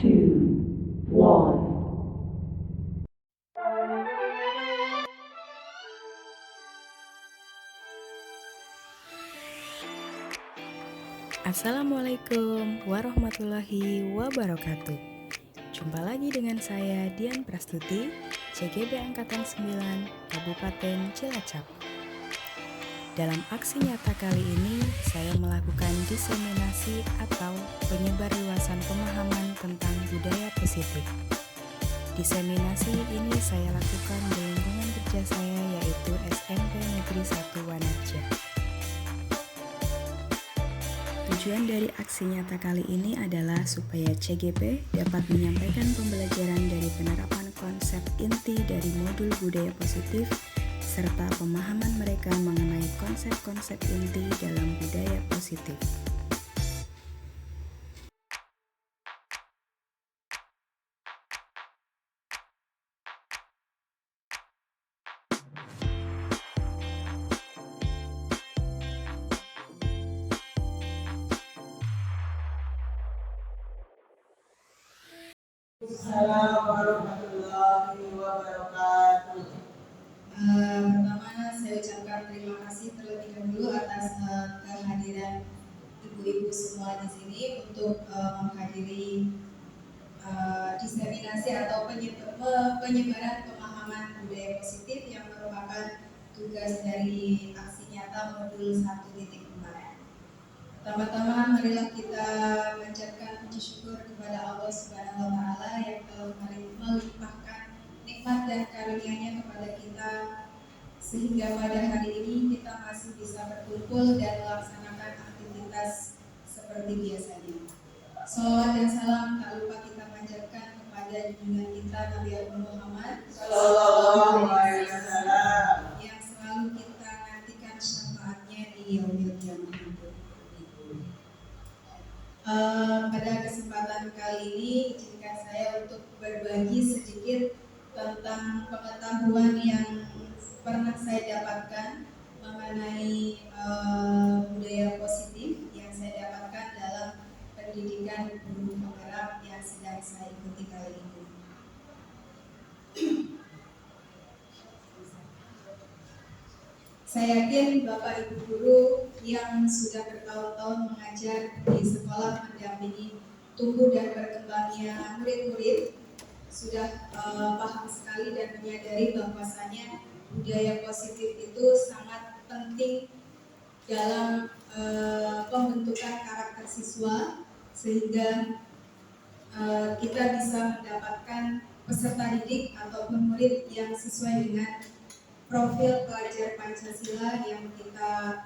2, 1. Assalamualaikum warahmatullahi wabarakatuh. Jumpa lagi dengan saya Dian Prastuti, CGB Angkatan 9, Kabupaten Cilacap. Dalam aksi nyata kali ini, saya melakukan diseminasi atau penyebarluasan pemahaman tentang budaya positif. Diseminasi ini saya lakukan di lingkungan kerja saya, yaitu SMP Negeri 1 Wanarja. Tujuan dari aksi nyata kali ini adalah supaya CGP dapat menyampaikan pembelajaran dari penerapan konsep inti dari modul budaya positif serta pemahaman mereka mengenai konsep-konsep inti dalam budaya positif. Assalamualaikum warahmatullahi wabarakatuh. Pertama saya ucapkan terima kasih terlebih dahulu atas kehadiran ibu-ibu semua di sini untuk menghadiri diseminasi atau penyebaran pemahaman budaya positif yang merupakan tugas dari aksi nyata modul 1.4. Pertama-tama marilah kita panjatkan puji syukur kepada Allah Subhanahu wa taala yang telah melimpahkan nikmat dan karunia-Nya kepada kita sehingga pada hari ini kita masih bisa berkumpul dan melaksanakan aktivitas seperti biasanya. Salawat dan salam tak lupa kita panjatkan kepada junjungan kita Nabi Muhammad Sallallahu alaihi wasallam yang selalu kita nantikan syafaatnya di yaumil qiyamah. Pada kesempatan kali ini izinkan saya untuk berbagi sedikit tentang pengetahuan yang pernah saya dapatkan mengenai budaya positif yang saya dapatkan dalam pendidikan guru penggerak yang sedang saya ikuti kali ini. Saya yakin Bapak Ibu guru yang sudah bertahun-tahun mengajar di sekolah mendampingi tumbuh dan berkembangnya murid-murid sudah paham sekali dan menyadari bahwasanya budaya positif itu sangat penting dalam pembentukan karakter siswa sehingga kita bisa mendapatkan peserta didik ataupun murid yang sesuai dengan profil pelajar Pancasila yang kita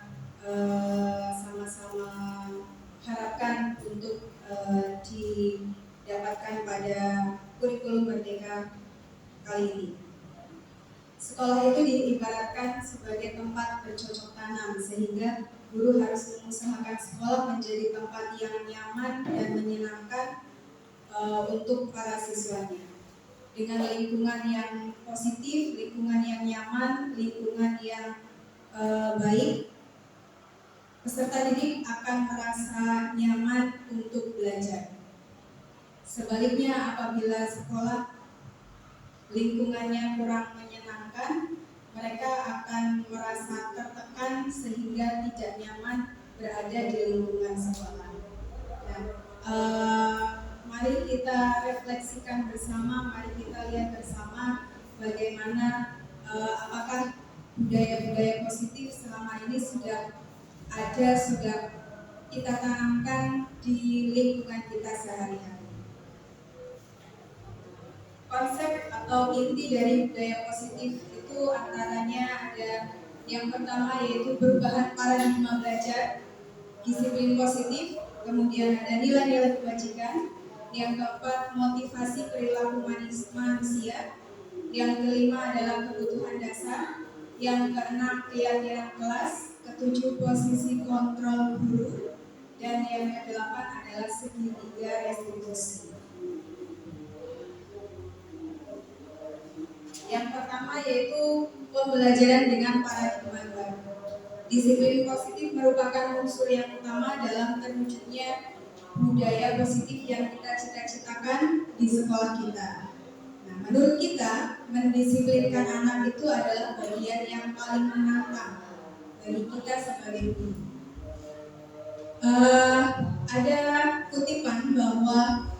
sama-sama harapkan untuk didapatkan pada kurikulum Merdeka kali ini. Sekolah itu diibaratkan sebagai tempat bercocok tanam sehingga guru harus mengusahakan sekolah menjadi tempat yang nyaman dan menyenangkan untuk para siswanya. Dengan lingkungan yang positif, lingkungan yang nyaman, lingkungan yang baik, peserta didik akan merasa nyaman untuk belajar. Sebaliknya, apabila sekolah lingkungannya kurang menyenangkan, mereka akan merasa tertekan sehingga tidak nyaman berada di lingkungan sekolah. Nah, mari kita refleksikan bersama, mari kita lihat bersama bagaimana apakah budaya-budaya positif selama ini sudah ada, sudah kita tanamkan di lingkungan kita sehari-hari. Konsep atau inti dari budaya positif itu antaranya ada yang pertama yaitu perubahan paradigma belajar, disiplin positif, kemudian ada nilai-nilai kebajikan, yang keempat motivasi perilaku manusia, yang kelima adalah kebutuhan dasar, yang keenam keyakinan kelas, ketujuh posisi kontrol guru, dan yang kedelapan adalah segitiga restitusi. Yang pertama yaitu pembelajaran dengan paradigma baru. Disiplin positif merupakan unsur yang utama dalam terwujudnya budaya positif yang kita cita-citakan sekolah kita. Nah, menurut kita, mendisiplinkan anak itu adalah bagian yang paling menantang bagi kita sebagai guru. Ada kutipan bahwa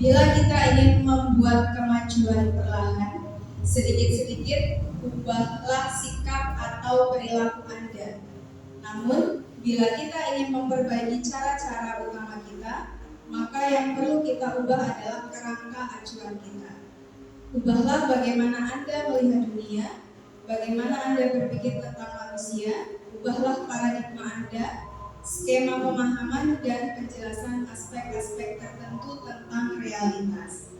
bila kita ingin membuat kemajuan perlahan, sedikit-sedikit ubahlah sikap atau perilaku Anda. Namun, bila kita ingin memperbaiki cara-cara utama kita, maka yang perlu kita ubah adalah kerangka acuan kita. Ubahlah bagaimana Anda melihat dunia, bagaimana Anda berpikir tentang manusia, ubahlah paradigma Anda, skema pemahaman dan penjelasan aspek-aspek tertentu tentang realitas.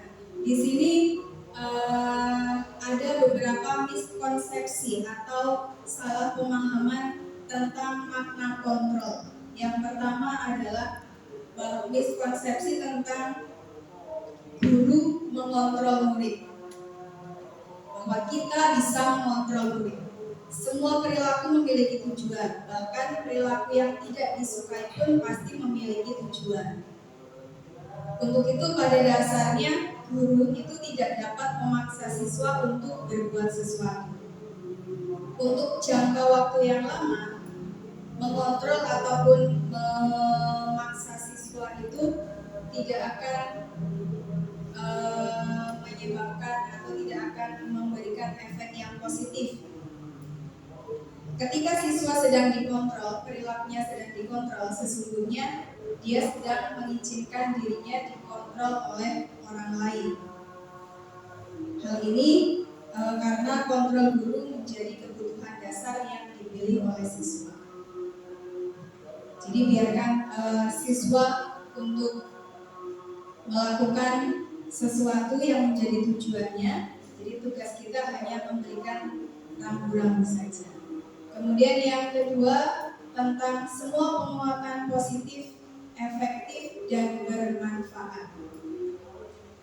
Nah, di sini ada beberapa miskonsepsi atau salah pemahaman tentang makna kontrol. Yang pertama adalah miskonsepsi tentang guru mengontrol murid, bahwa kita bisa mengontrol murid. Semua perilaku memiliki tujuan, bahkan perilaku yang tidak disukai pun pasti memiliki tujuan. Untuk itu pada dasarnya guru itu tidak dapat memaksa siswa untuk berbuat sesuatu. Untuk jangka waktu yang lama, mengontrol ataupun memaksa siswa itu tidak akan menyebabkan atau tidak akan memberikan efek yang positif. Ketika siswa sedang dikontrol, perilakunya sedang dikontrol, sesungguhnya dia sedang mengizinkan dirinya dikontrol oleh orang lain. Hal ini karena kontrol guru menjadi kebutuhan dasar yang dipilih oleh siswa. Jadi biarkan siswa untuk melakukan sesuatu yang menjadi tujuannya. Jadi tugas kita hanya memberikan rambu-rambu saja. Kemudian yang kedua, tentang semua penguatan positif, efektif, dan bermanfaat.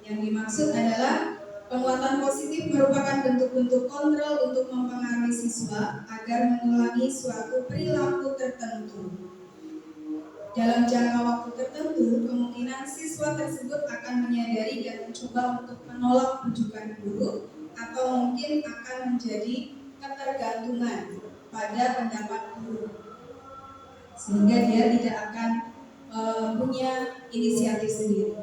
Yang dimaksud adalah penguatan positif merupakan bentuk-bentuk kontrol untuk mempengaruhi siswa agar mengulangi suatu perilaku tertentu. Dalam jangka waktu tertentu, kemungkinan siswa tersebut akan menyadari dan mencoba untuk menolak rujukan guru atau mungkin akan menjadi ketergantungan pada pendapat guru, sehingga dia tidak akan punya inisiatif sendiri.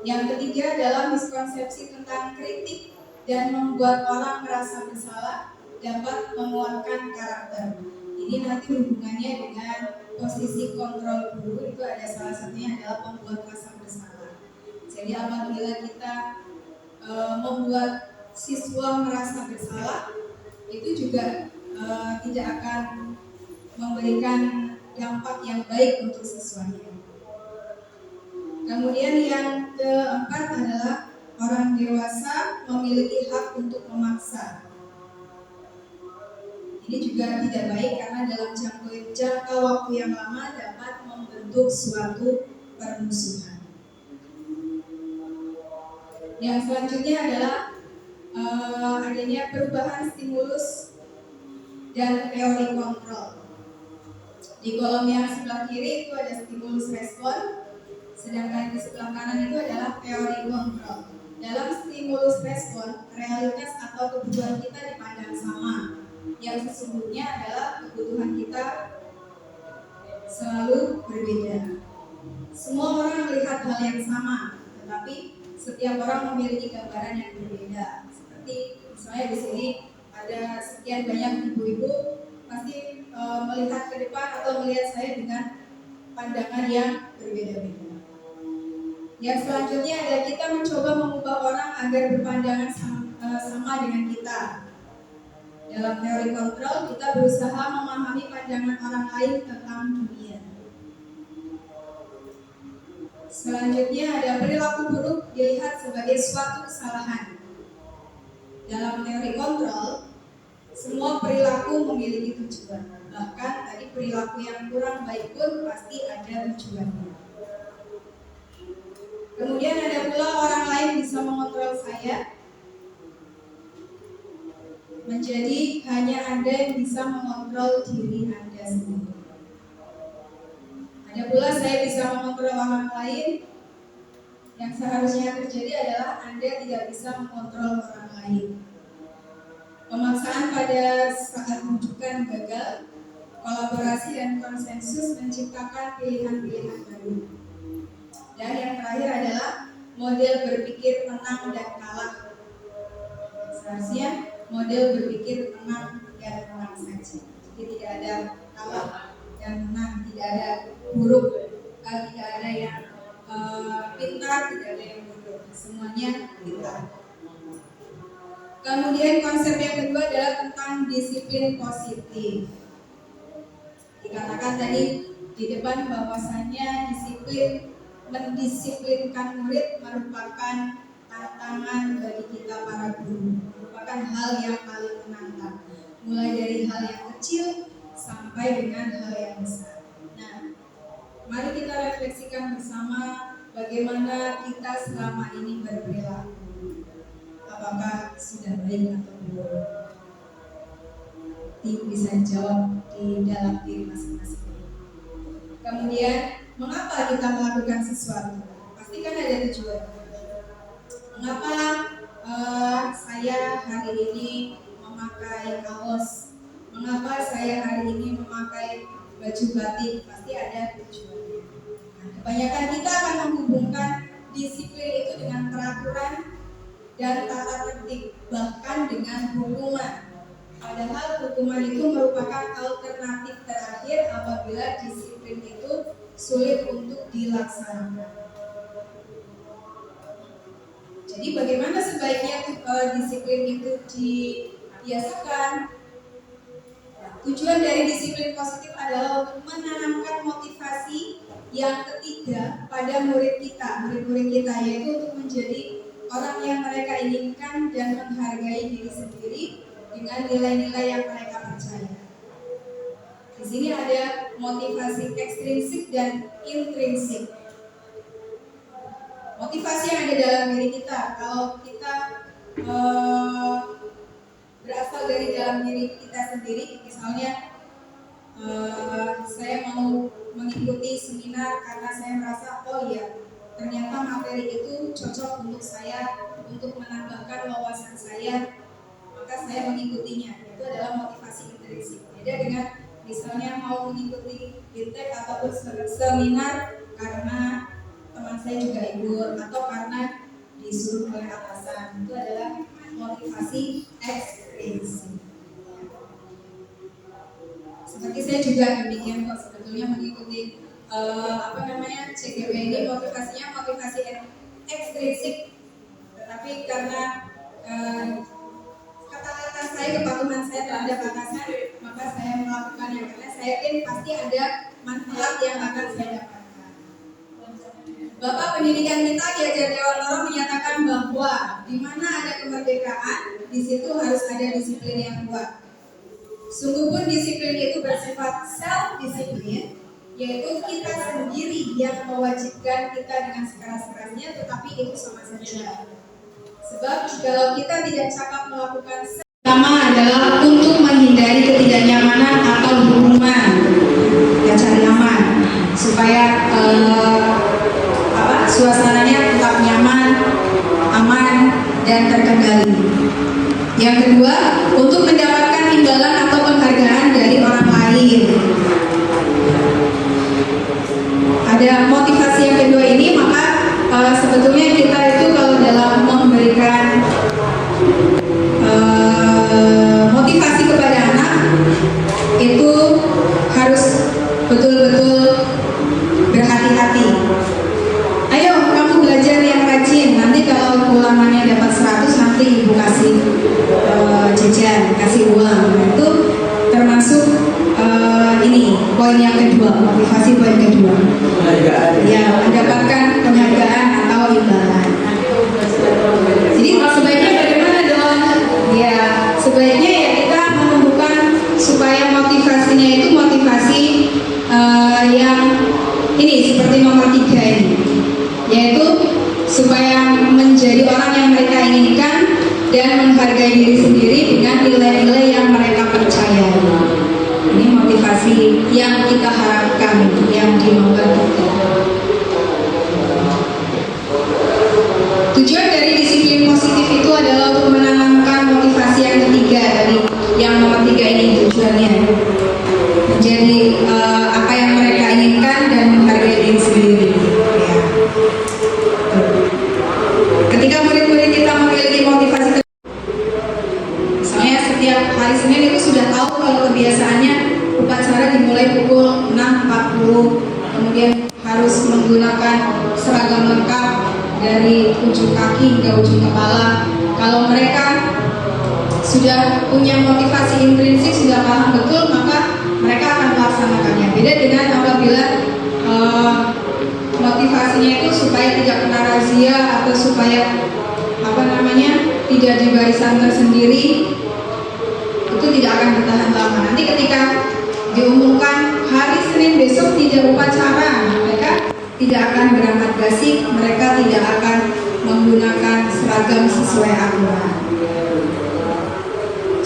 Yang ketiga adalah miskonsepsi tentang kritik dan membuat orang merasa bersalah dapat menguatkan karakter. Ini nanti hubungannya dengan posisi kontrol guru, itu ada salah satunya adalah membuat rasa bersalah. Jadi apabila kita membuat siswa merasa bersalah, itu juga tidak akan memberikan dampak yang baik untuk siswanya. Kemudian yang keempat adalah orang dewasa memiliki hak untuk memaksa. Ini juga tidak baik karena dalam jangka waktu yang lama dapat membentuk suatu permusuhan. Yang selanjutnya adalah adanya perubahan stimulus dan teori kontrol. Di kolom yang sebelah kiri itu ada stimulus respon, sedangkan di sebelah kanan itu adalah teori kontrol. Dalam stimulus respon, realitas atau kebutuhan kita dipandang sama, yang sesungguhnya adalah kebutuhan kita selalu berbeda. Semua orang melihat hal yang sama, tetapi setiap orang memiliki gambaran yang berbeda. Seperti misalnya di sini ada sekian banyak ibu-ibu pasti melihat ke depan atau melihat saya dengan pandangan yang berbeda-beda. Yang selanjutnya ada kita mencoba mengubah orang agar berpandangan sama dengan kita. Dalam teori kontrol, kita berusaha memahami pandangan orang lain tentang dunia. Selanjutnya ada perilaku buruk dilihat sebagai suatu kesalahan. Dalam teori kontrol, semua perilaku memiliki tujuan. Bahkan tadi perilaku yang kurang baik pun pasti ada tujuannya. Kemudian ada pula orang lain bisa mengontrol saya. Menjadi hanya Anda yang bisa mengontrol diri Anda sendiri. Ada Dan pula saya bisa mengontrol orang lain. Yang seharusnya terjadi adalah Anda tidak bisa mengontrol orang lain. Pemaksaan pada saat rujukan gagal, kolaborasi dan konsensus menciptakan pilihan-pilihan baru. Dan yang terakhir adalah model berpikir menang dan kalah. Seharusnya model berpikir menang dan menang saja. Jadi tidak ada kalah dan menang, tidak ada buruk, tidak ada yang pintar, tidak ada yang bodoh. Semuanya pintar. Kemudian konsep yang kedua adalah tentang disiplin positif. Dikatakan tadi di depan bahwasannya mendisiplinkan murid merupakan tantangan bagi kita para guru, merupakan hal yang paling menantang, mulai dari hal yang kecil sampai dengan hal yang besar. Nah, mari kita refleksikan bersama bagaimana kita selama ini berperilaku. Apakah sudah baik atau belum? Bisa jawab di dalam diri masing-masing. Kemudian, mengapa kita melakukan sesuatu? Pasti kan ada tujuan. Mengapa saya hari ini memakai kaos? Mengapa saya hari ini memakai baju batik? Pasti ada tujuannya. Nah, kebanyakan kita akan menghubungkan disiplin itu dengan peraturan dan tata tertib, bahkan dengan hukuman. Padahal hukuman itu merupakan alternatif terakhir apabila disiplin itu sulit untuk dilaksanakan. Jadi bagaimana sebaiknya disiplin itu dibiasakan? Tujuan dari disiplin positif adalah untuk menanamkan motivasi yang ketiga pada murid kita, yaitu untuk menjadi orang yang mereka inginkan dan menghargai diri sendiri dengan nilai-nilai yang mereka percaya. Di sini ada motivasi ekstrinsik dan intrinsik. Motivasi yang ada dalam diri kita, kalau kita berasal dari dalam diri kita sendiri, misalnya saya mau mengikuti seminar karena saya merasa, oh iya, ternyata materi itu cocok untuk saya, untuk menambahkan wawasan saya, maka saya mengikutinya. Itu adalah motivasi intrinsik. Beda dengan misalnya mau mengikuti BTEK ataupun seminar karena teman saya juga ikut atau karena disuruh oleh atasan. Itu adalah motivasi ekstrinsik. Seperti saya juga demikian kok, sebetulnya mengikuti CGB ini motivasinya motivasi ekstrinsik, tetapi karena kata-kata saya, kepatuhan saya terhadap atasan, maka saya melakukannya karena saya yakin pasti ada manfaat yang akan saya dapatkan. Bapak pendidikan kita Ki Hajar Dewantoro menyatakan bahwa di mana ada kemerdekaan, di situ harus ada disiplin yang kuat. Sungguh pun disiplin itu bersifat self-disiplin, yaitu kita sendiri yang mewajibkan kita dengan sekeras-kerasnya, tetapi itu sama saja. Sebab kalau kita tidak cakap melakukan pertama adalah untuk menghindari ketidaknyamanan atau hukuman, ya cari aman supaya suasananya tetap nyaman, aman dan terkendali. Yang kedua, untuk mendapatkan imbalan atau penghargaan dari orang lain. Ada motivasi yang kedua ini, maka sebetulnya kita itu kalau dalam memberikan motivasi kepada anak itu harus betul-betul berhati-hati. Ayo kamu belajar yang rajin, nanti kalau ulangannya dapat 100 nanti ibu kasih jajan, kasih uang. Nah, itu termasuk ini poin yang kedua, motivasi poin kedua. Ya, mendapatkan penghargaan atau imbalan. Jadi sebaiknya bagaimana dong? Ya, sebaiknya ya kita menumbuhkan supaya motivasinya itu motivasi yang ini seperti nomor 3 ini, yaitu supaya menjadi orang yang mereka inginkan dan menghargai diri sendiri dengan nilai-nilai yang mereka percaya. Ini motivasi motivasi yang kita harapkan, yang dimaukan kita. Tujuan dari disiplin positif itu adalah untuk menanamkan motivasi yang ketiga tadi, yang nomor 3 ini tujuannya menjadi apa yang mereka inginkan dan menghargai diri sendiri. Ya. Ketika murid-murid kita memiliki motivasi, misalnya setiap hari Senin itu sudah tahu kalau kebiasaannya upacara dimulai pukul 6.40, kemudian harus menggunakan seragam lengkap dari ujung kaki hingga ujung kepala. Kalau mereka sudah punya motivasi intrinsik, sudah paham betul, maka mereka akan melaksanakannya. Beda dengan apabila motivasinya itu supaya tidak kena razia atau supaya tidak di barisan tersendiri, itu tidak akan bertahan lama. Nanti ketika diumumkan hari Senin besok tidak upacara, mereka tidak akan berangkat gasik, mereka tidak akan menggunakan seragam sesuai aturan.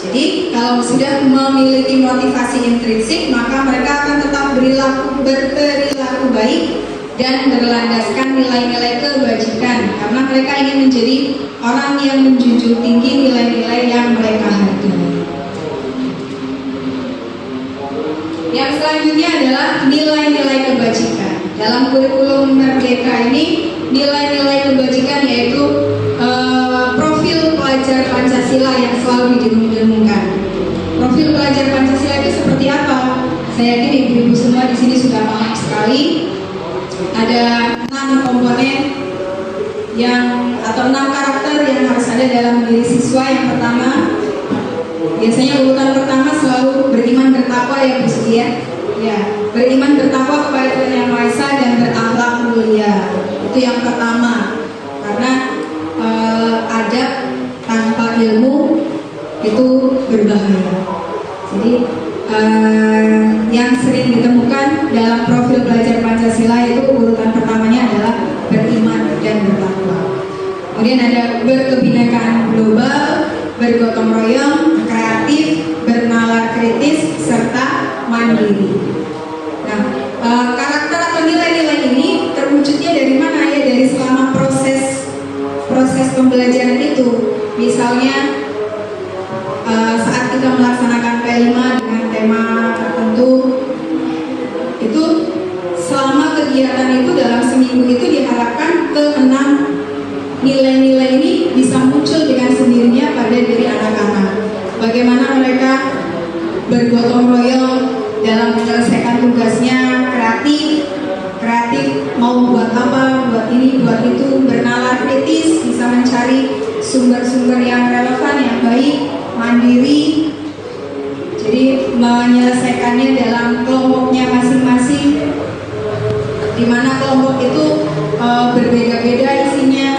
Jadi kalau sudah memiliki motivasi intrinsik, maka mereka akan tetap berperilaku baik dan berlandaskan nilai-nilai kebajikan, karena mereka ingin menjadi orang yang menjunjung tinggi nilai-nilai yang mereka hargai. Yang selanjutnya adalah nilai-nilai kebajikan. Dalam kurikulum Merdeka ini, nilai-nilai kebajikan yaitu profil pelajar Pancasila yang selalu didengungkan. Profil pelajar Pancasila itu seperti apa? Saya yakin ibu-ibu semua di sini sudah paham sekali. Ada 6 komponen atau 6 karakter yang harus ada dalam diri siswa. Yang pertama, biasanya urutan pertama selalu beriman bertakwa ya Bu Suci ya. Ya, beriman bertakwa kepada Tuhan Yang Maha Esa dan berakhlak mulia. Itu yang pertama. Karena adab tanpa ilmu itu berbahaya. Jadi yang sering ditemukan dalam profil pelajar Pancasila itu urutan pertamanya adalah beriman dan bertakwa. Kemudian ada berkebinekaan global, bergotong royong, kreatif, bernalar kritis, serta mandiri. Nah, karakter atau nilai-nilai ini terwujudnya dari mana ya? Dari selama proses pembelajaran itu. Misalnya saat kita melaksanakan P5 dengan tema tertentu, itu selama kegiatan itu dalam seminggu itu diharapkan ke-6 nilai-nilai ini bisa muncul dengan sendirinya pada diri anak-anak. Bagaimana mereka bergotong royong dalam menyelesaikan tugasnya, kreatif mau buat apa, buat ini, buat itu, bernalar kritis, bisa mencari sumber-sumber yang relevan, yang baik, mandiri. Jadi menyelesaikannya dalam kelompoknya masing-masing, di mana kelompok itu berbeda-beda isinya,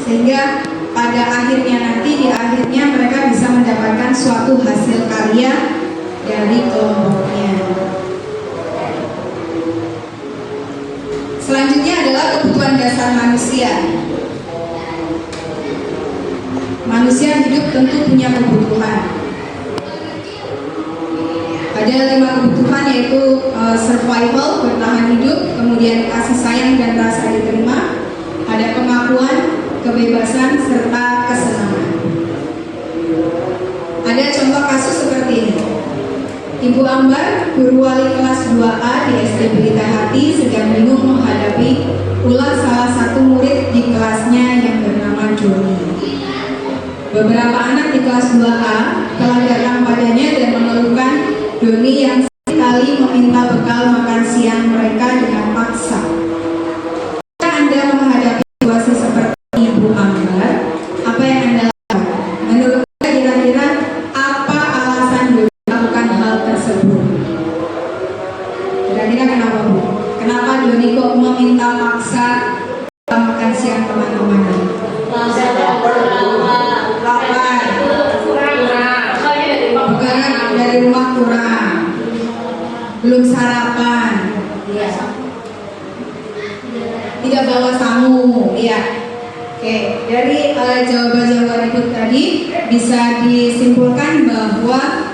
sehingga pada akhirnya di akhirnya mereka bisa mendapatkan suatu hasil karya dari kelompoknya. Selanjutnya adalah kebutuhan dasar manusia. Manusia hidup tentu punya kebutuhan. Ada 5 kebutuhan, yaitu survival, bertahan hidup, kemudian kasih sayang dan rasa diterima, ada pengakuan, kebebasan, serta kesenangan. Ada contoh kasus seperti ini. Ibu Ambar, guru wali kelas 2A di SD Pelita Hati, sedang bingung menghadapi ulah salah satu murid di kelasnya yang bernama Joni. Beberapa anak di kelas 2A telah datang padanya dan mengeluhkan Doni yang sekali meminta bekal makan siang mereka dengan paksa. Jika Anda menghadapi situasi seperti Ibu Ambar, apa yang Anda lakukan? Menurut Anda kira-kira apa alasan Doni melakukan hal tersebut? Kira-kira kenapa Bu? Kenapa Doni kok meminta paksa makan siang teman-teman? Bukan dari rumah kurang, belum sarapan, tidak bawa samu, ya. Oke, dari jawaban-jawaban itu tadi bisa disimpulkan bahwa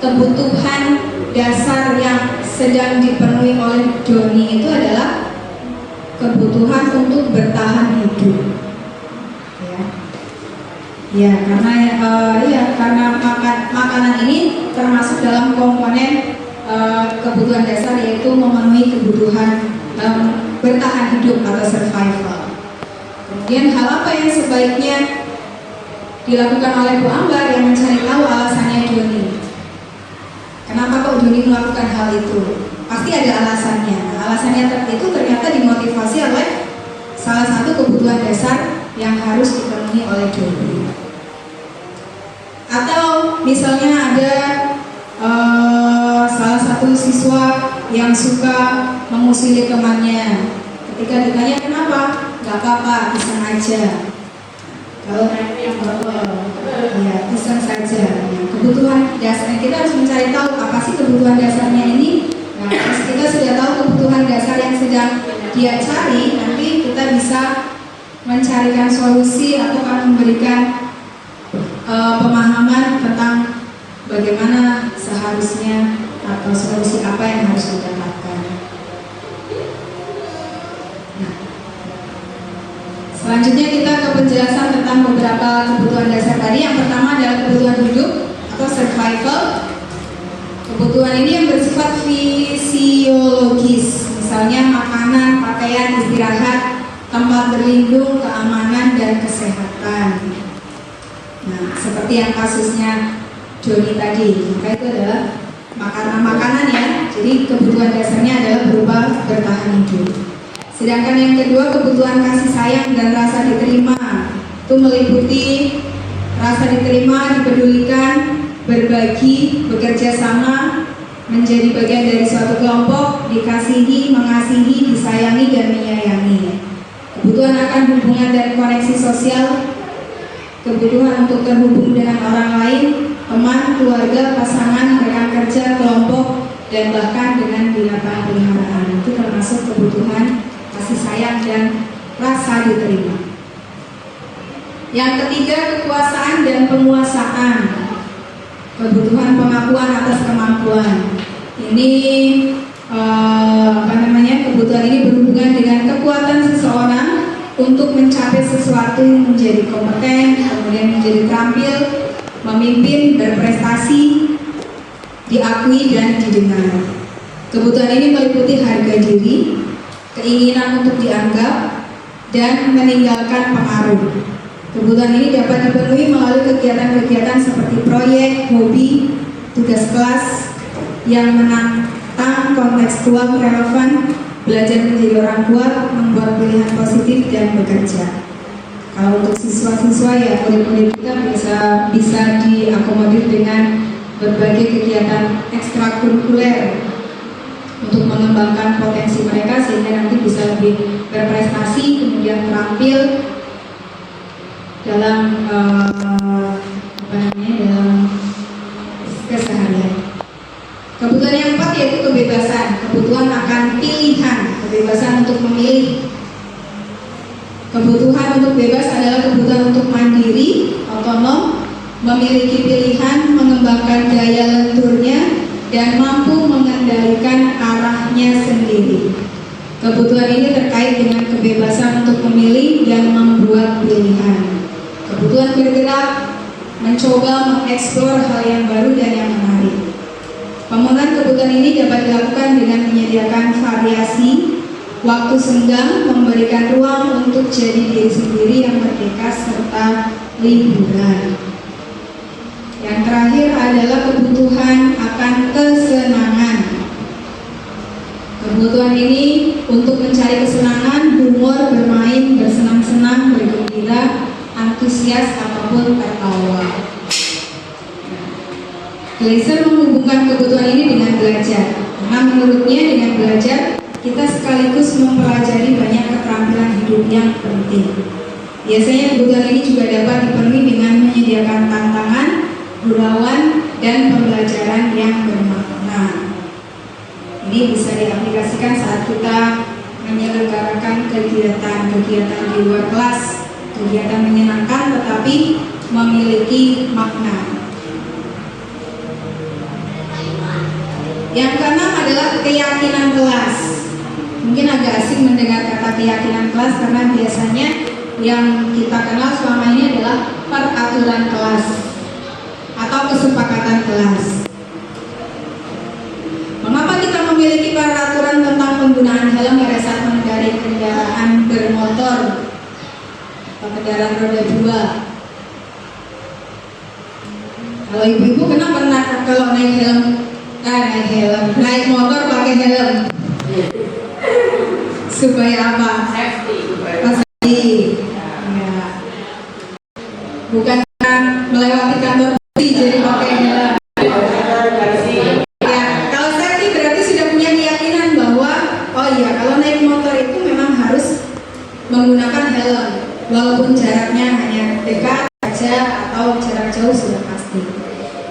kebutuhan dasar yang sedang dipenuhi oleh Doni itu adalah kebutuhan untuk bertahan hidup. Karena makanan ini termasuk dalam komponen kebutuhan dasar, yaitu memenuhi kebutuhan bertahan hidup atau survival. Kemudian hal apa yang sebaiknya dilakukan oleh Bu Ambar yang mencari tahu alasannya Doni? Kenapa kok Doni melakukan hal itu? Pasti ada alasannya. Alasannya itu ternyata dimotivasi oleh salah satu kebutuhan dasar yang harus dipenuhi oleh Doni. Atau misalnya ada salah satu siswa yang suka mengusili temannya. Ketika ditanya kenapa, nggak apa-apa, iseng aja. Kalau iseng saja. Kebutuhan dasarnya kita harus mencari tahu apa sih kebutuhan dasarnya ini. Nah, terus kita sudah tahu kebutuhan dasar yang sedang dia cari, nanti kita bisa mencarikan solusi atau memberikan pemahaman tentang bagaimana seharusnya atau solusi apa yang harus didapatkan. Nah, selanjutnya kita ke penjelasan tentang beberapa kebutuhan dasar tadi. Yang pertama adalah kebutuhan hidup atau survival. Kebutuhan ini yang bersifat fisiologis, misalnya makanan, pakaian, istirahat, tempat berlindung, keamanan, dan kesehatan. Nah, seperti yang kasusnya Doni tadi, maka itu adalah makanan ya. Jadi kebutuhan dasarnya adalah berupa bertahan hidup. Sedangkan yang kedua, kebutuhan kasih sayang dan rasa diterima, itu meliputi rasa diterima, dipedulikan, berbagi, bekerja sama, menjadi bagian dari suatu kelompok, dikasihi, mengasihi, disayangi, dan menyayangi. Kebutuhan akan hubungan dan koneksi sosial, kebutuhan untuk terhubung dengan orang lain, teman, keluarga, pasangan, rekan kerja, kelompok, dan bahkan dengan binatang peliharaan. Itu termasuk kebutuhan kasih sayang dan rasa diterima. Yang ketiga, kekuasaan dan penguasaan. Kebutuhan pengakuan atas kemampuan. Ini kebutuhan ini berhubungan dengan kekuatan seseorang untuk mencapai sesuatu yang menjadi kompeten, kemudian menjadi terampil, memimpin, berprestasi, diakui dan didengar. Kebutuhan ini meliputi harga diri, keinginan untuk dianggap, dan meninggalkan pengaruh. Kebutuhan ini dapat dipenuhi melalui kegiatan-kegiatan seperti proyek, hobi, tugas kelas yang menantang, kontekstual, relevan, belajar menjadi orang kuat, membuat pilihan positif, dan bekerja. Kalau untuk siswa-siswa ya murid-murid kita bisa diakomodir dengan berbagai kegiatan ekstrakurikuler untuk mengembangkan potensi mereka sehingga nanti bisa lebih berprestasi, kemudian terampil dalam dalam keseharian. Kebutuhan yang keempat yaitu kebebasan, kebutuhan akan pilihan, kebebasan untuk memilih. Kebutuhan untuk bebas adalah kebutuhan untuk mandiri, otonom, memiliki pilihan, mengembangkan daya lenturnya, dan mampu mengendalikan arahnya sendiri. Kebutuhan ini terkait dengan kebebasan untuk memilih dan membuat pilihan. Kebutuhan bergerak, mencoba mengeksplor hal yang baru dan yang menarik. Pemenuhan kebutuhan ini dapat dilakukan dengan menyediakan variasi, waktu senggang, memberikan ruang untuk jadi diri sendiri yang merdeka, serta liburan. Yang terakhir adalah kebutuhan akan kesenangan. Kebutuhan ini untuk mencari kesenangan, humor, bermain, bersenang-senang, bergembira, antusias, ataupun tertawa. Glaser menghubungkan kebutuhan ini dengan belajar, karena menurutnya dengan belajar kita sekaligus mempelajari banyak keterampilan hidup yang penting. Biasanya kebutuhan ini juga dapat dipenuhi dengan menyediakan tantangan, gurauan, dan pembelajaran yang bermakna. Ini bisa diaplikasikan saat kita menyelenggarakan kegiatan di luar kelas, kegiatan menyenangkan tetapi memiliki makna. Yang keenam adalah keyakinan kelas. Mungkin agak asing mendengar kata keyakinan kelas karena biasanya yang kita kenal selama ini adalah peraturan kelas atau kesepakatan kelas. Mengapa kita memiliki peraturan tentang penggunaan helm pada saat mengendarai kendaraan bermotor atau kendaraan roda 2? Kalau ibu-ibu kenapa pernah kalau naik motor pakai helm? Supaya apa? Safety. Ya. Bukan melewati kantor polisi jadi pakai helm. Ya, kalau safety berarti sudah punya keyakinan bahwa oh iya kalau naik motor itu memang harus menggunakan helm, walaupun jaraknya hanya dekat saja atau jarak jauh sudah pasti.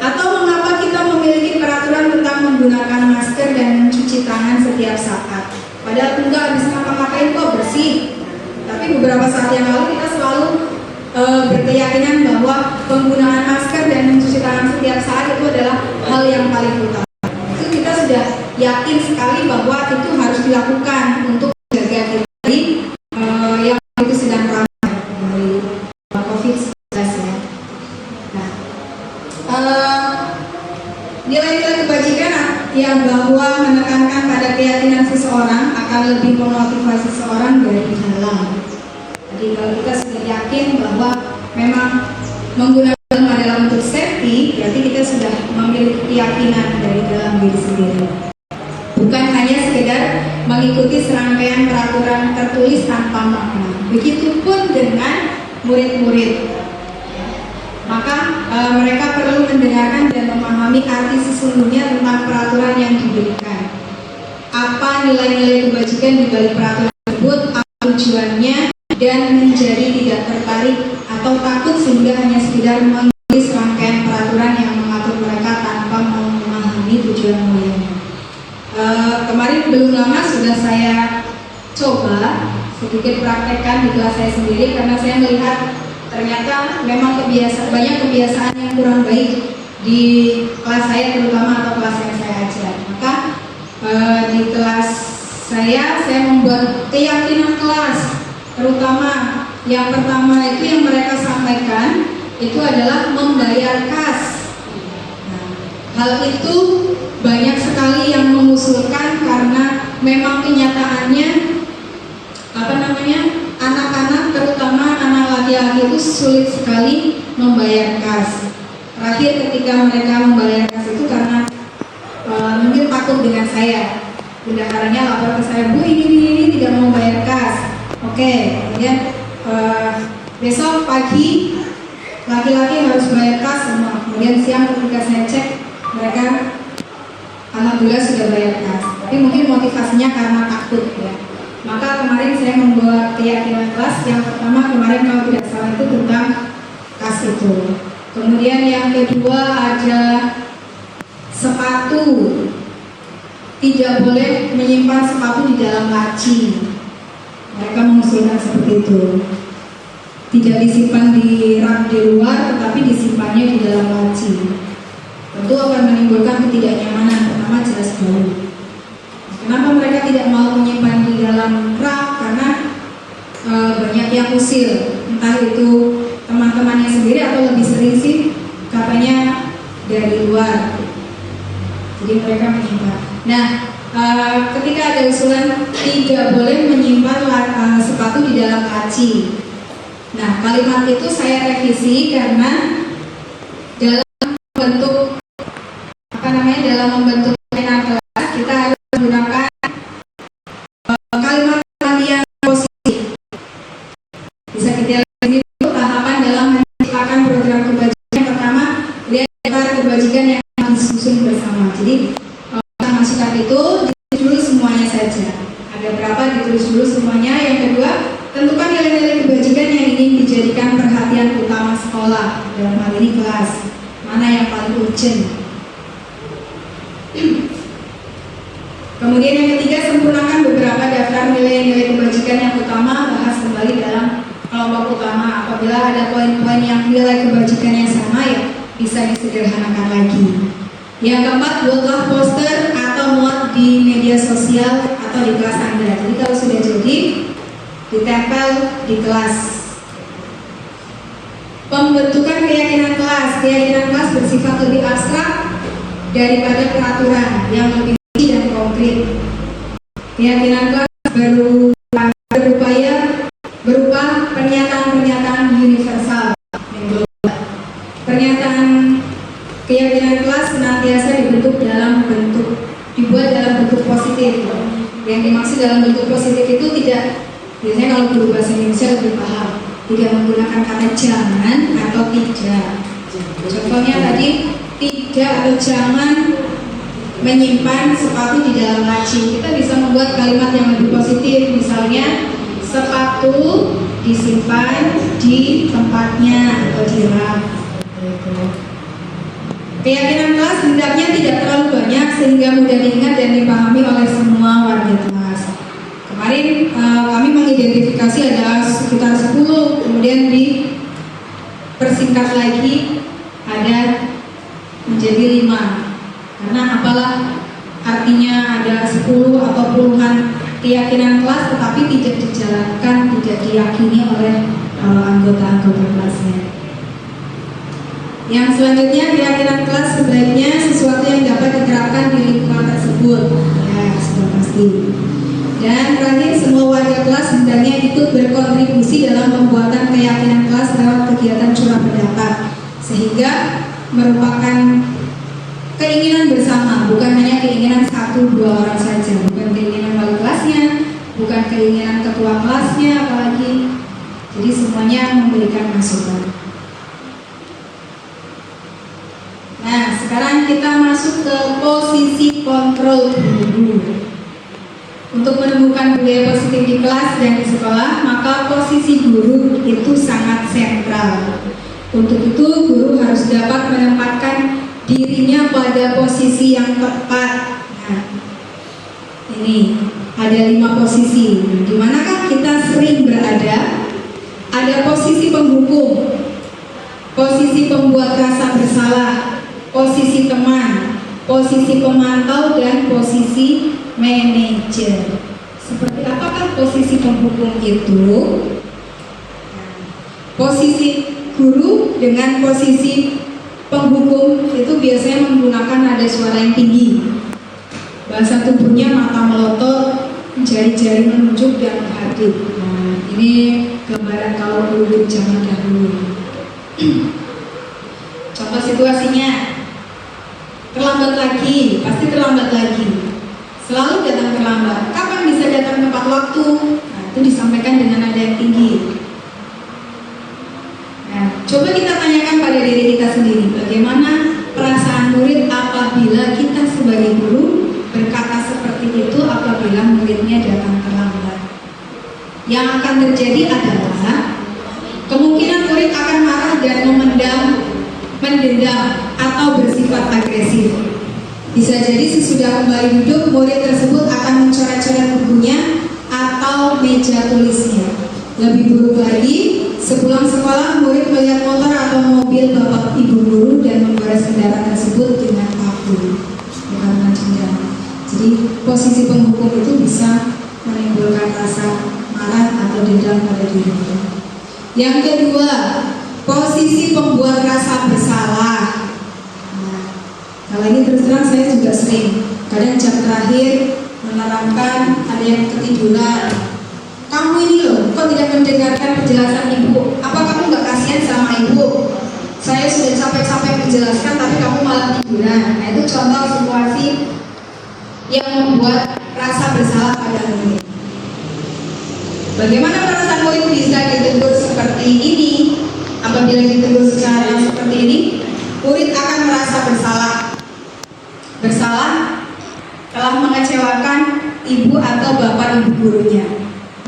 Atau mengapa kita memiliki peraturan tentang menggunakan masker dan mencuci tangan setiap saat? Padahal enggak habis ngapa-ngapain kok bersih. Tapi beberapa saat yang lalu kita selalu berkeyakinan bahwa penggunaan masker dan mencuci tangan setiap saat itu adalah hal yang paling utama. Itu kita sudah yakin sekali bahwa itu harus dilakukan untuk menjaga kita dari yang itu sedang ramai dari COVID-19 ya. Nilai-nilai kebajikan yang bahwa menekankan pada keyakinan seseorang akan lebih memotivasi seseorang dari dalam. Jadi kalau kita sudah yakin bahwa memang menggunakan helm adalah untuk safety, berarti kita sudah memiliki keyakinan dari dalam diri sendiri. Bukan hanya sekedar mengikuti serangkaian peraturan tertulis tanpa makna. Begitupun dengan murid-murid. Maka mereka perlu mendengarkan dan memahami arti sesungguhnya tentang peraturan yang diberikan. Apa nilai-nilai kebajikan di balik peraturan tersebut, apa tujuannya, dan menjadi tidak tertarik atau takut sehingga hanya sekedar menulis rangkaian peraturan yang mengatur mereka tanpa memahami tujuan mulianya. Kemarin belum lama sudah saya coba sedikit praktekkan di kelas saya sendiri karena saya melihat ternyata memang banyak kebiasaan yang kurang baik di kelas saya, terutama atau kelas yang saya ajar. Maka di kelas saya membuat keyakinan kelas, terutama yang pertama itu yang mereka sampaikan itu adalah membayar kas. Nah, hal itu banyak sekali yang mengusulkan karena memang kenyataannya anak-anak terutama anak laki-laki itu sulit sekali membayar kas. Terakhir ketika mereka membayar kas itu karena mungkin takut dengan saya, bendaharanya lapor ke saya, Bu ini tidak mau bayar kas. Oke, kemudian besok pagi laki-laki harus bayar kas semua. Kemudian siang ketika saya cek mereka alhamdulillah sudah bayar kas. Tapi mungkin motivasinya karena takut ya. Maka kemarin saya membuat keyakinan kelas. Yang pertama kemarin kalau tidak salah itu tentang kas itu. Kemudian yang kedua ada sepatu. Tidak boleh menyimpan sepatu di dalam laci. Mereka mengusulkan seperti itu. Tidak disimpan di rak di luar, tetapi disimpannya di dalam laci. Tentu akan menimbulkan ketidaknyamanan, pertama jelas bau. Kenapa mereka tidak mau menyimpan di dalam rak? Karena banyak yang usil, entah itu teman-temannya sendiri atau lebih sering sih katanya dari luar. Jadi mereka menyimpan. Nah, ketika ada usulan tidak boleh menyimpan sepatu di dalam laci. Nah, kalimat itu saya revisi karena dalam membentuk keyakinan kelas kita harus menggunakan kalimat yang positif. Bisa kita lihat ini dulu tahapan dalam menciptakan program kebajikan. Yang pertama, lihat daftar kebajikan yang disusun bersama. Jadi kita masukkan itu, ditulis dulu semuanya saja. Ada berapa ditulis dulu semuanya. Yang kedua, tentukan nilai-nilai kebajikan yang ingin dijadikan perhatian utama sekolah, dalam hal ini kelas. Mana yang paling urgent. Kemudian yang ketiga, sempurnakan beberapa daftar nilai-nilai kebajikan yang utama, bahas kembali dalam kelompok utama. Apabila ada poin-poin yang nilai kebajikannya sama, ya bisa disederhanakan lagi. Yang keempat, buatlah poster atau muat di media sosial atau di kelas Anda. Jadi kalau sudah jadi, ditempel di kelas. Pembentukan keyakinan kelas. Keyakinan kelas bersifat lebih abstrak daripada peraturan yang lebih rinci dan konkret. Keyakinan kelas berupa pernyataan-pernyataan universal yang global. Pernyataan keyakinan kelas senantiasa dibuat dalam bentuk positif. Yang dimaksud dalam bentuk positif itu tidak, biasanya kalau guru bahasa Indonesia lebih paham, tidak menggunakan kata jangan atau tidak. Contohnya tadi, tidak atau jangan menyimpan sepatu di dalam laci. Kita bisa membuat kalimat yang lebih positif, misalnya sepatu disimpan di tempatnya atau di rak. Keyakinan kelas hendaknya tidak terlalu banyak sehingga mudah diingat dan dipahami oleh semua warga kelas. Kemarin kami mengidentifikasi ada sekitar 10, kemudian dipersingkat lagi ada menjadi 5. Karena apalah artinya ada 10 atau puluhan keyakinan kelas tetapi tidak dijalankan, tidak diyakini oleh anggota-anggota kelasnya. Yang selanjutnya, keyakinan kelas sebaiknya sesuatu yang dapat diterapkan di lingkungan tersebut. Ya, sudah pasti. Dan terakhir, semua warga kelas hendaknya ikut berkontribusi dalam pembuatan keyakinan kelas lewat kegiatan curah pendapat, sehingga merupakan keinginan bersama, bukan hanya keinginan 1-2 orang saja, bukan keinginan wali kelasnya, bukan keinginan ketua kelasnya, apalagi. Jadi semuanya memberikan masukan. Nah, sekarang kita masuk ke posisi kontrol guru. Untuk menemukan budaya positif di kelas dan di sekolah, maka posisi guru itu sangat sentral. Untuk itu, guru harus dapat menempatkan dirinya pada posisi yang tepat. Nah, ini ada 5 posisi. Di manakah kita sering berada? Ada posisi penghukum, posisi pembuat rasa bersalah, posisi teman, posisi pemantau, dan posisi manajer. Seperti apakah posisi penghukum itu? Posisi guru dengan posisi penghukum itu biasanya menggunakan nada suara yang tinggi. Bahasa tubuhnya mata melotot, jari-jari menunjuk dan menghadap. Nah, ini gambaran kalau guru zaman dahulu. Contoh situasinya, terlambat lagi, pasti terlambat lagi. Selalu datang terlambat. Kapan bisa datang tepat waktu? Nah, itu disampaikan dengan nada yang tinggi. Nah, coba kita tanyakan pada diri kita sendiri, bagaimana perasaan murid apabila kita sebagai guru berkata seperti itu apabila muridnya datang terlambat. Yang akan terjadi adalah kemungkinan murid akan marah dan mendendam atau bersifat agresif. Bisa jadi sesudah kembali duduk, murid tersebut akan mencoret-coret bukunya atau meja tulisnya. Lebih buruk lagi, sepulang sekolah murid melihat motor atau mobil bapak ibu guru dan menggores kendaraan tersebut dengan paku karena dendam. Jadi posisi penghukum itu bisa menimbulkan rasa marah atau dendam pada diri kita. Yang kedua, posisi pembuat rasa bersalah. Nah, kalau ini terus terang saya juga sering. Kadang jam terakhir menerangkan ada yang ketiduran. Kamu ini loh, kok tidak mendengarkan penjelasan ibu? Apa kamu nggak kasihan sama ibu? Saya sudah capek-capek menjelaskan, tapi kamu malah tiduran. Nah, itu contoh situasi yang membuat rasa bersalah pada murid. Bagaimana perasaan murid bisa ditegur seperti ini? Apabila ditegur secara seperti ini, murid akan merasa bersalah. Bersalah telah mengecewakan ibu atau bapak ibu gurunya.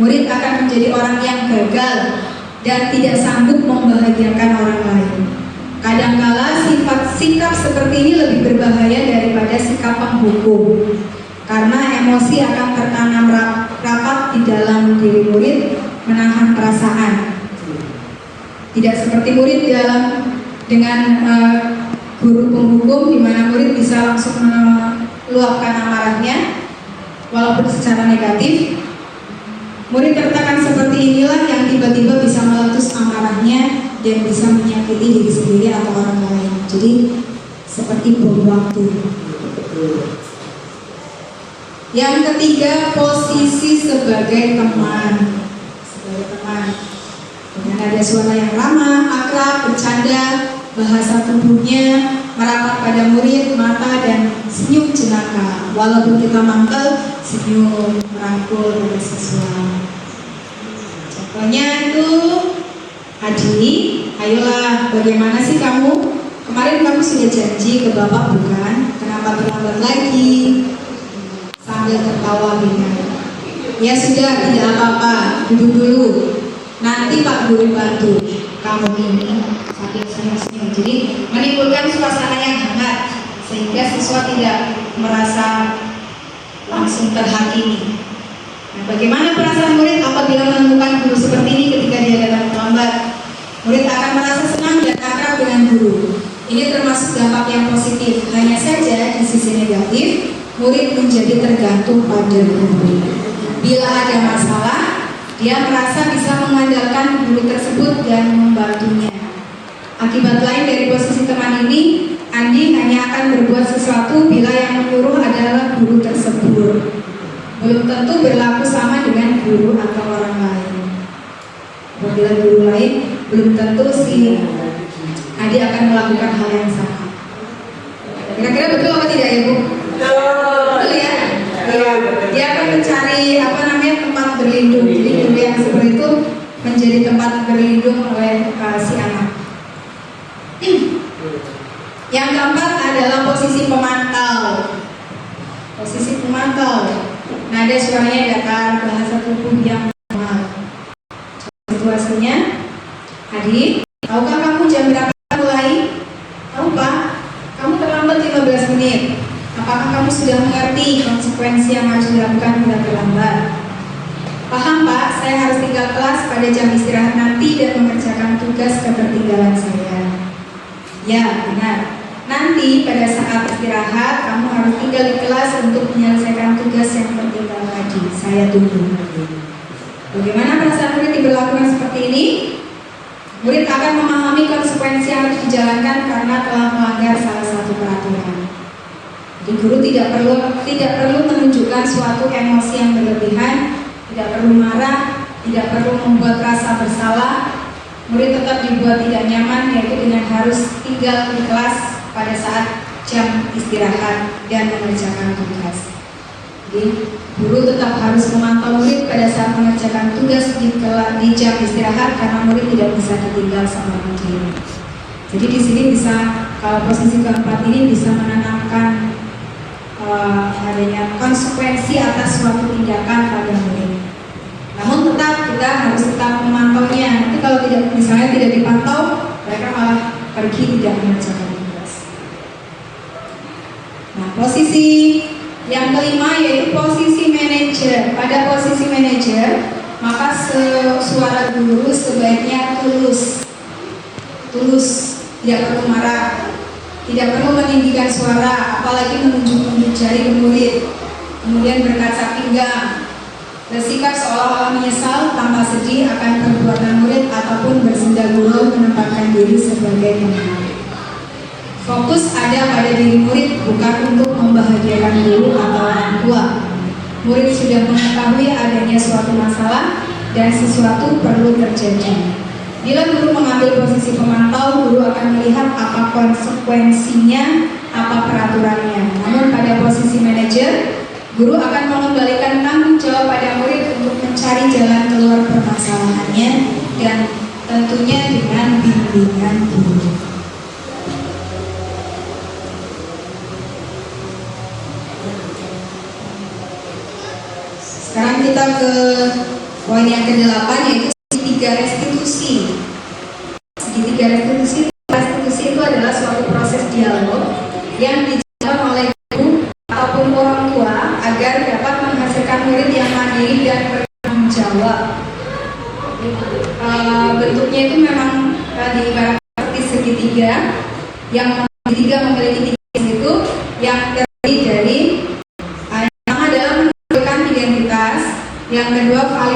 Murid akan menjadi orang yang gagal dan tidak sanggup membahagiakan orang lain. Kadangkala sikap seperti ini lebih berbahaya daripada sikap penghukum, karena emosi akan tertanam rapat di dalam diri murid, menahan perasaan. Tidak seperti murid dengan guru penghukum, di mana murid bisa langsung luapkan amarahnya, walaupun secara negatif. Murid tertekan seperti inilah yang tiba-tiba bisa meletus amarahnya dan bisa menyakiti diri sendiri atau orang lain. Jadi seperti bom waktu. Yang ketiga, posisi sebagai teman. Sebagai teman, dengan ada suara yang ramah, akrab, bercanda, bahasa tubuhnya merapat pada murid, mata dan senyum jenaka. Walaupun kita mantel, senyum, merangkul, dan sesuatu. Contohnya itu, Adi, ayolah, bagaimana sih kamu? Kemarin kamu sudah janji ke Bapak bukan? Kenapa terlambat lagi? Sambil tertawa ringan. Ya sudah, tidak apa-apa, duduk dulu. Nanti Pak Guru bantu. Kamu ini saking senyum-senyum. Jadi menimbulkan suasana yang hangat sehingga siswa tidak merasa langsung terhakimi. Nah, bagaimana perasaan murid apabila menemukan guru seperti ini ketika dia datang terlambat? Murid akan merasa senang dan akrab dengan guru. Ini termasuk dampak yang positif. Hanya saja di sisi negatif, murid menjadi tergantung pada guru. Bila ada masalah, dia merasa bisa mengandalkan guru tersebut dan membantunya. Akibat lain dari posisi teman ini, Andi hanya akan berbuat sesuatu bila yang menyuruh adalah guru tersebut. Belum tentu berlaku sama dengan guru atau orang lain. Apabila guru lain, belum tentu si Andi akan melakukan hal yang sama. Kira-kira betul apa tidak ya Bu? Betul ya? Dia akan mencari tempat berlindung. Jadi guru yang seperti itu menjadi tempat berlindung oleh si anak. Yang keempat adalah posisi pemantau. Posisi pemantau. Nada suaranya datar, bahasa tubuh yang normal. Situasinya, Adi, tahukah kamu jam berapa mulai? Tahu Pak, kamu terlambat 15 menit. Apakah kamu sudah mengerti konsekuensi yang harus dilakukan bila terlambat? Paham Pak, saya harus tinggal kelas pada jam istirahat nanti dan mengerjakan tugas ketertinggalan saya. Ya, benar. Nanti pada saat istirahat, kamu harus tinggal di kelas untuk menyelesaikan tugas yang tertinggal tadi. Saya tunggu. Bagaimana perasaan murid diberlakukan seperti ini? Murid akan memahami konsekuensi yang harus dijalankan karena telah melanggar salah satu peraturan. Jadi guru tidak perlu menunjukkan suatu emosi yang berlebihan, tidak perlu marah, tidak perlu membuat rasa bersalah. Murid tetap dibuat tidak nyaman, yaitu dengan harus tinggal di kelas pada saat jam istirahat dan mengerjakan tugas. Jadi guru tetap harus memantau murid pada saat mengerjakan tugas di jam istirahat karena murid tidak bisa ditinggal sama murid. Jadi di sini bisa, kalau posisi keempat ini bisa menanamkan adanya konsekuensi atas suatu tindakan pada murid. Namun kita harus tetap memantaunya. Nanti kalau misalnya tidak dipantau, mereka malah pergi tidak mengerjakan tugas. Nah, posisi yang kelima yaitu posisi manajer. Pada posisi manajer, maka suara guru sebaiknya tulus, tidak perlu marah, tidak perlu meninggikan suara, apalagi menunjuk-nunjuk jari ke murid, kemudian berkaca pinggang, bersikap seolah-olah menyesal tanpa sedih akan perbuatan murid ataupun bersenda gurau menempatkan diri sebagai pemenang. Fokus ada pada diri murid, bukan untuk membahagiakan guru atau orang tua. Murid sudah mengetahui adanya suatu masalah dan sesuatu perlu terjadi. Bila guru mengambil posisi pemantau, guru akan melihat apa konsekuensinya, apa peraturannya. Namun pada posisi manajer, guru akan mengembalikan tanggung jawab pada murid untuk mencari jalan keluar permasalahannya dan tentunya dengan bimbingan guru. Sekarang kita ke poin yang ke-8 yaitu segitiga restitusi. Segitiga restitusi itu adalah suatu proses dialog yang dijalankan oleh guru ataupun orang tua agar dapat menghasilkan murid yang mandiri dan bertanggung jawab. Bentuknya itu memang diibaratkan seperti segitiga, yang segitiga memiliki tiga sisi itu yang terdiri dari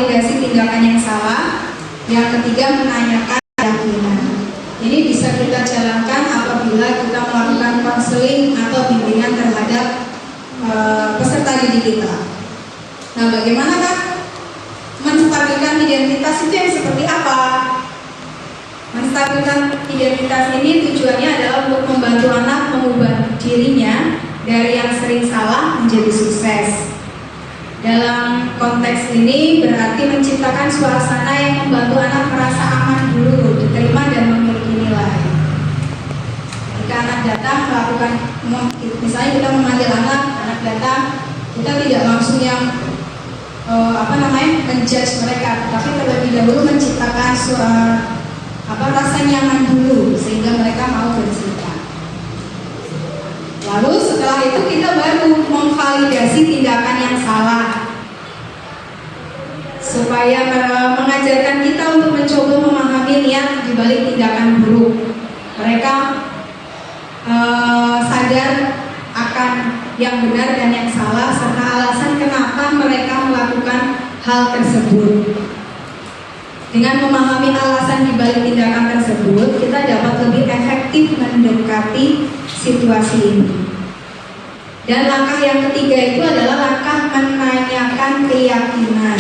memvalidasi tindakan yang salah. Yang ketiga, menanyakan keyakinan. Ini bisa kita jalankan apabila kita melakukan konseling atau bimbingan terhadap peserta didik kita. Nah, bagaimanakah menstabilkan identitas itu yang seperti apa? Menstabilkan identitas ini tujuannya adalah untuk membantu anak mengubah dirinya dari yang sering salah menjadi sukses. Dalam konteks ini berarti menciptakan suasana yang membantu anak merasa aman dulu, diterima dan memiliki nilai. Jika anak datang melakukan, misalnya kita memanggil anak datang, kita tidak langsung yang menjudge mereka, tapi terlebih dahulu menciptakan rasa nyaman dulu sehingga mereka mau bercerita. Lalu setelah itu kita baru memvalidasi tindakan yang salah, supaya mengajarkan kita untuk mencoba memahami niat di balik tindakan buruk. Mereka sadar akan yang benar dan yang salah serta alasan kenapa mereka melakukan hal tersebut. Dengan memahami alasan di balik tindakan tersebut, kita dapat lebih efektif mendekati situasi ini. Dan langkah yang ketiga itu adalah langkah menanyakan keyakinan.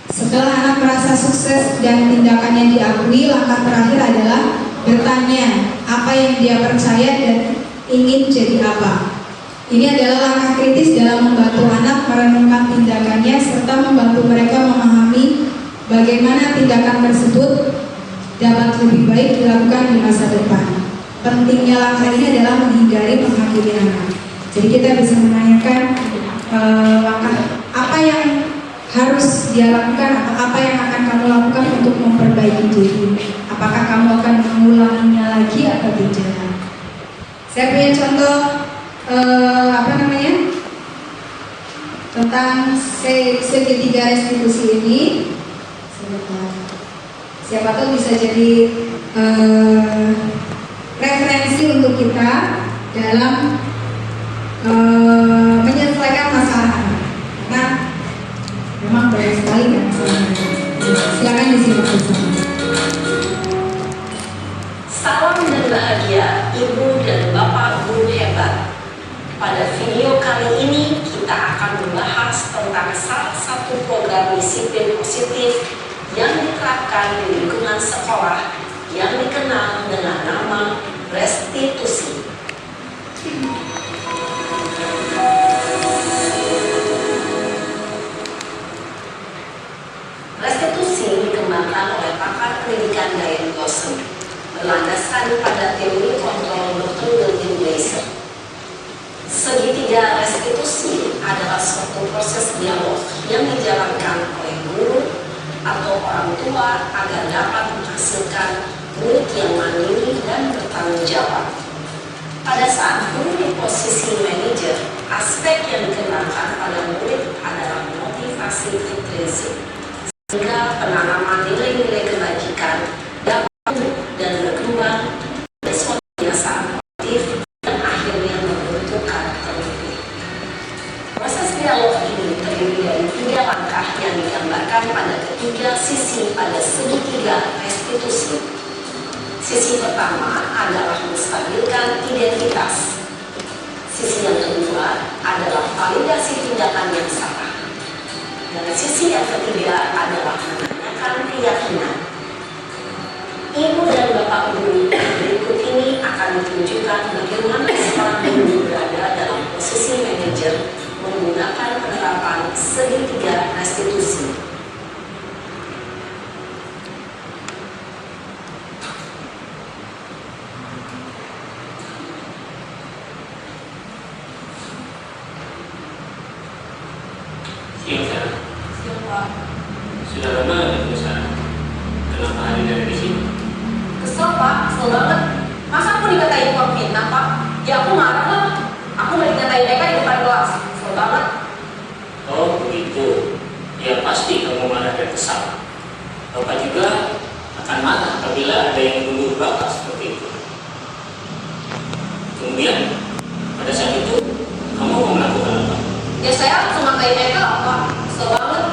Setelah anak merasa sukses dan tindakannya diakui, langkah terakhir adalah bertanya apa yang dia percaya dan ingin jadi apa. Ini adalah langkah kritis dalam membantu anak merenungkan tindakannya serta membantu mereka memahami bagaimana tindakan tersebut dapat lebih baik dilakukan di masa depan. Pentingnya langkah ini adalah menghindari menghakimi anak. Jadi kita bisa menanyakan langkah apa yang harus dia lakukan atau apa yang akan kamu lakukan untuk memperbaiki diri. Apakah kamu akan mengulanginya lagi atau tidak? Saya punya contoh tentang segitiga restitusi ini. Siapa tahu bisa jadi referensi untuk kita dalam menyelesaikan masalah. Karena memang banyak sekali kan masalahnya. Silakan disimak bersama. Salam dan bahagia Ibu dan Bapak Guru hebat. Pada video kali ini kita akan membahas tentang salah satu program disiplin positif yang diterapkan di lingkungan sekolah yang dikenal dengan nama restitusi. Restitusi dikembangkan oleh pakar pendidikan Diane Dawson, berlandaskan pada teori kontrol Dr. William Glasser. Segitiga restitusi adalah suatu proses dialog yang dijalankan oleh guru atau orang tua agar dapat menghasilkan murid yang mandiri dan bertanggung jawab. Pada saat guru di posisi manajer, aspek yang dikenakan pada murid adalah motivasi intrinsik, sehingga penanaman nilai-nilai kebajikan dapat tumbuh dan berkembang menjadi suatu kebiasaan positif dan akhirnya membentuk karakter murid. Proses dialog ini terdiri dari 3 langkah yang digambarkan pada ketiga sisi pada segitiga restitusi. Sisi pertama adalah menstabilkan identitas. Sisi yang kedua adalah validasi tindakan yang salah. Dan sisi yang ketiga adalah menanyakan keyakinan. Ibu dan Bapak Guru berikut ini akan menunjukkan bagaimana seorang guru berada dalam posisi manajer menggunakan penerapan segitiga restitusi. Siang, Siapa? sudah lama nggak ke sana? Dalam hari dari di sini. Kesel Pak, kesel banget. Masa aku dikatain uang fitnah Pak? Ya aku marah lah. Aku nggak dikatain Eka di depan kelas. Kesel banget. Oh begitu. Ya pasti kamu marah dan kesal. Bapak juga akan marah apabila ada yang menuduh Bapak seperti itu. Kemudian pada saat itu kamu mau melakukan apa? Ya saya langsung ngatain Eka Pak. Kesel banget.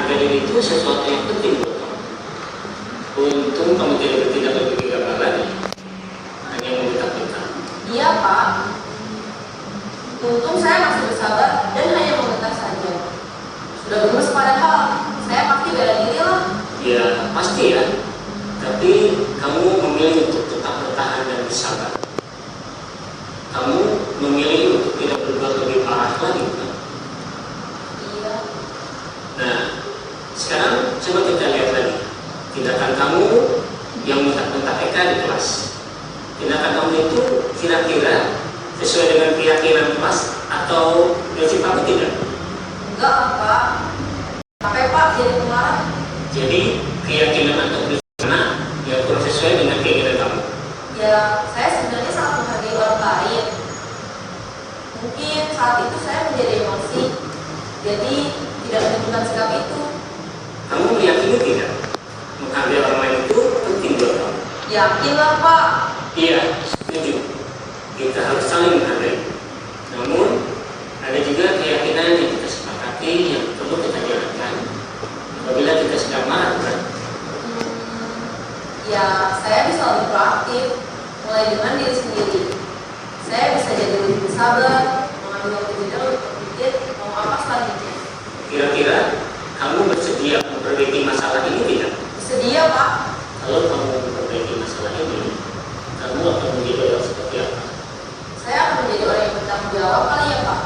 harga diri itu sesuatu yang penting buat kamu. Untung kamu tidak bertindak lebih gegabah lagi, hanya membentak-bentak. Iya Pak, untung saya masih bersabar dan hanya membentak saja. Sudah gemes padahal, saya pasti bela diri lah. Ya pasti ya, tapi kamu memilih untuk tetap bertahan dan bersabar. Kamu memilih untuk tidak berbuat lebih parah lagi, bukan? Iya. Nah, sekarang coba kita lihat lagi tindakan kamu yang bentak-bentak Eka di kelas. Tindakan kamu itu kira-kira sesuai dengan keyakinan kelas atau prinsip kamu tidak? Enggak Pak, capek Pak jadi pemarah. Jadi keyakinan atau prinsip mana yang kurang sesuai dengan keinginan kamu? Ya, saya sebenarnya sangat menghargai orang lain. Mungkin saat itu saya menjadi emosi, jadi tidak menunjukkan sikap itu. Kamu meyakini tidak? Menghargai orang lain itu penting buat kamu. Yakinlah Pak. Iya, setuju. Kita harus saling menghargai. Namun, ada juga keyakinan yang kita sepakati yang perlu kita jalankan apabila kita sedang marah, bukan? Ya, saya bisa lebih proaktif, mulai dengan diri sendiri. Saya bisa jadi lebih sabar, mengambil waktu jeda untuk berpikir mau apa selanjutnya. Kira-kira kamu bersedia memperbaiki masalah ini tidak? Sedia Pak. Kalau kamu memperbaiki masalah ini, kamu akan menjadi orang seperti apa? Saya akan menjadi orang yang bertanggung jawab kali ya Pak.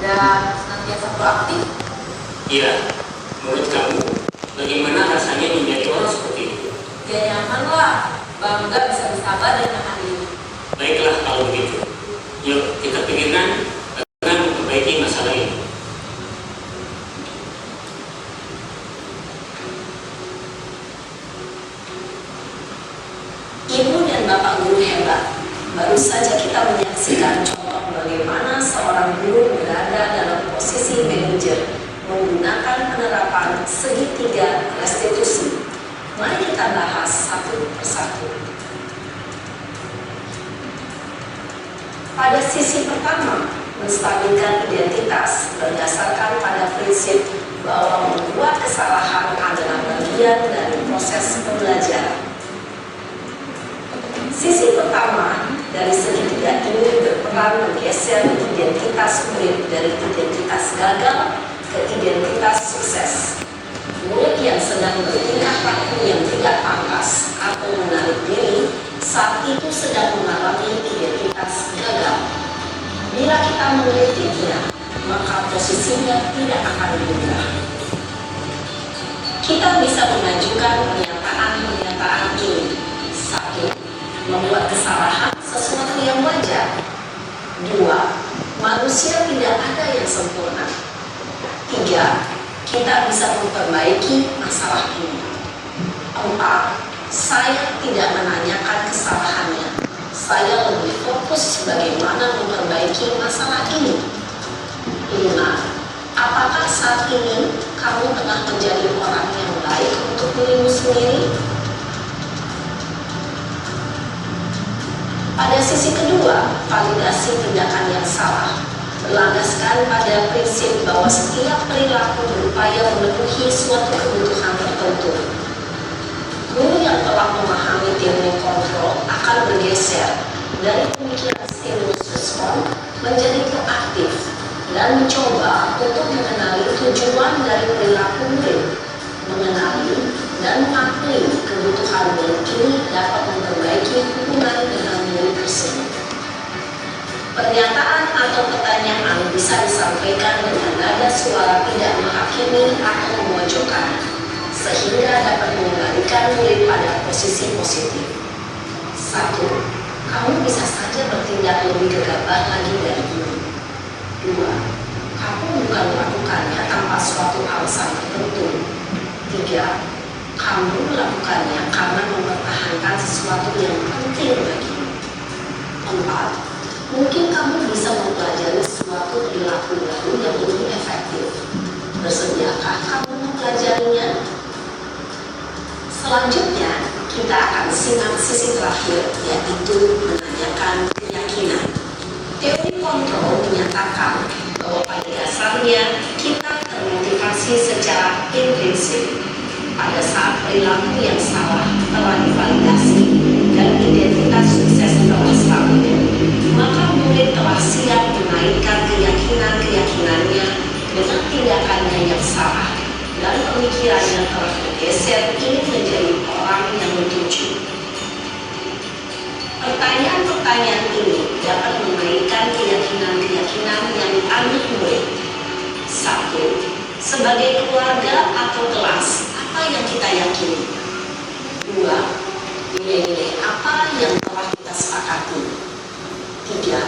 Dan senantiasa proaktif. Iya, menurut kamu, bagaimana rasanya menjadi orang seperti itu? Ya nyaman lah, bangga bisa bersabar dan menahan diri. Baiklah kalau begitu. Yuk kita pikirkan bagaimana memperbaiki masalah ini. Ibu dan Bapak guru hebat. Baru saja kita menyaksikan contoh bagaimana seorang guru berada dalam posisi manajer menggunakan penerapan segitiga restitusi. Mari kita bahas satu persatu. Pada sisi pertama, menstabilkan identitas berdasarkan pada prinsip bahwa membuat kesalahan adalah bagian dari proses pembelajaran. Sisi pertama dari segitiga ini berperan menggeser identitas murid dari identitas gagal ke identitas sukses. Murid yang sedang bertingkah laku yang tidak pantas atau menarik diri saat itu sedang mengalami identitas gagal. Bila kita mengkritiknya, maka posisinya tidak akan berubah. Kita bisa mengajukan pernyataan-pernyataan ini. 1. Membuat kesalahan sesuatu yang wajar. 2. Manusia tidak ada yang sempurna. 3. Kita bisa memperbaiki masalah ini. 4. Saya tidak menanyakan kesalahannya. Saya lebih fokus bagaimana memperbaiki masalah ini. 5. Apakah saat ini kamu tengah menjadi orang yang baik untuk dirimu sendiri? Pada sisi kedua, validasi tindakan yang salah berlandaskan pada prinsip bahwa setiap perilaku berupaya memenuhi suatu kebutuhan tertentu. Guru yang telah memahami teori kontrol akan bergeser dari pemikiran stimulus respon menjadi proaktif dan mencoba untuk mengenali tujuan dari perilaku murid, mengenali dan mengakui kebutuhan murid ini dapat memperbaiki hubungan dengan murid tersebut. Pernyataan atau pertanyaan bisa disampaikan dengan nada suara tidak menghakimi atau memojokkan, sehingga dapat mengembalikan murid pada posisi positif. 1. Kamu bisa saja bertindak lebih gegabah lagi dari ini. 2. Kamu bukan melakukannya tanpa suatu alasan tertentu. 3. Kamu melakukannya karena mempertahankan sesuatu yang penting bagimu. 4. Mungkin kamu bisa mempelajari suatu perilaku baru yang lebih efektif. Bersediakah kamu mempelajarinya? Selanjutnya, kita akan simak sisi terakhir, yaitu menanyakan keyakinan. Teori kontrol menyatakan bahwa pada dasarnya kita termotivasi secara secara intensif pada saat perilaku yang salah telah divalidasi dan identitas sukses telah stabil, maka murid telah siap menaikkan keyakinan-keyakinannya dengan tindakannya yang salah dan pemikirannya telah bergeser ingin menjadi orang yang dituju. Pertanyaan-pertanyaan ini dapat menaikkan keyakinan-keyakinan yang dianut murid. 1. Sebagai keluarga atau kelas, apa yang kita yakini? 2. Nilai-nilai apa yang telah kita sepakati? 3.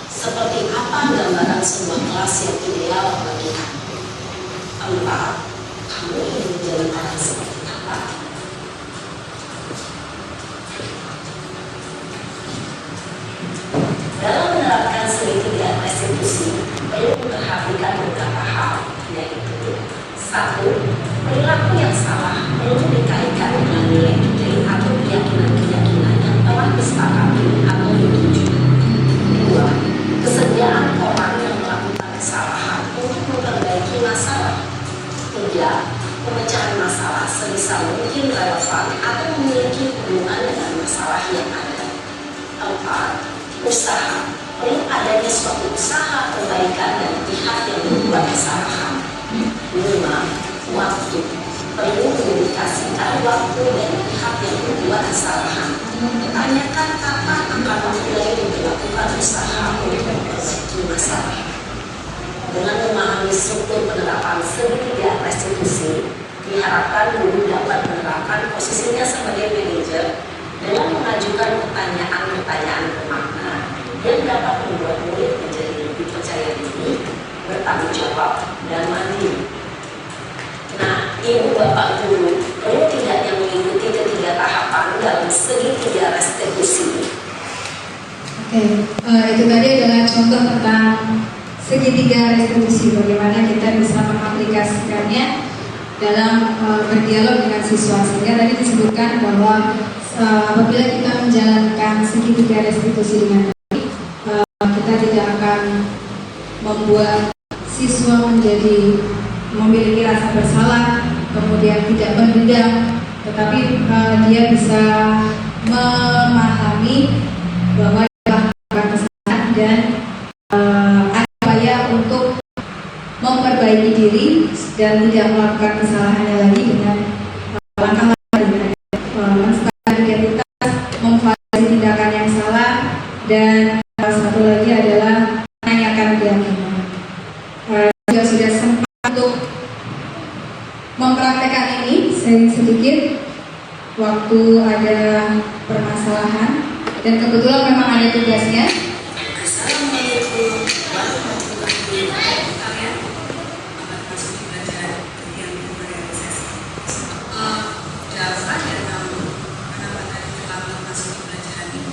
Seperti apa gambaran sebuah kelas yang ideal bagi kamu? 4. Kamu ingin menjadi orang seperti apa? Dalam menerapkan segitiga restitusi, perlu memperhatikan beberapa hal, yaitu 1. Perilaku yang salah perlu dikaitkan dengan nilai-nilai atau keyakinan-keyakinan yang telah disepakati atau dituju. 2. Kesediaan orang yang melakukan kesalahan untuk memperbaiki masalah. 3. Pemecahan masalah sebisa mungkin relevan atau memiliki hubungan dengan masalah yang ada. 4. Usaha, perlu adanya suatu usaha perbaikan dari pihak yang membuat kesalahan. 5. Waktu, perlu mendedikasikan waktu dari pihak yang membuat kesalahan. Bertanyakan kapan akan mulai dilakukan usaha untuk memperbaiki masalah. Dengan memahami struktur penerapan segitiga restitusi, diharapkan guru dapat menerapkan posisinya sebagai manajer dengan mengajukan pertanyaan-pertanyaan bermakna yang dapat membuat murid menjadi lebih percaya diri, bertanggung jawab, dan mandiri. Nah, Ibu Bapak Guru, perlu tidak yang mengikuti ketiga tahapan dalam segitiga restitusi? Itu tadi adalah contoh tentang segitiga restitusi, bagaimana kita bisa mengaplikasikannya dalam berdialog dengan siswa. Sehingga tadi disebutkan bahwa apabila kita menjalankan segitiga restitusi dengan baik, kita tidak akan membuat siswa menjadi memiliki rasa bersalah, kemudian tidak berdendam, tetapi dia bisa memahami bahwa dia melakukan kesalahan dan ada upaya untuk memperbaiki diri dan tidak melakukan kesalahannya lagi dengan langkah-langkah identitas, memvalidasi tindakan yang salah, dan satu lagi adalah menanyakan keyakinan. Juga sudah sempat untuk mempraktekkan ini sedikit waktu ada permasalahan, dan kebetulan memang ada tugasnya. Assalamualaikum warahmatullahi wabarakatuh. Jawabannya kamu kenapa tadi telah masuk pembelajaran ini?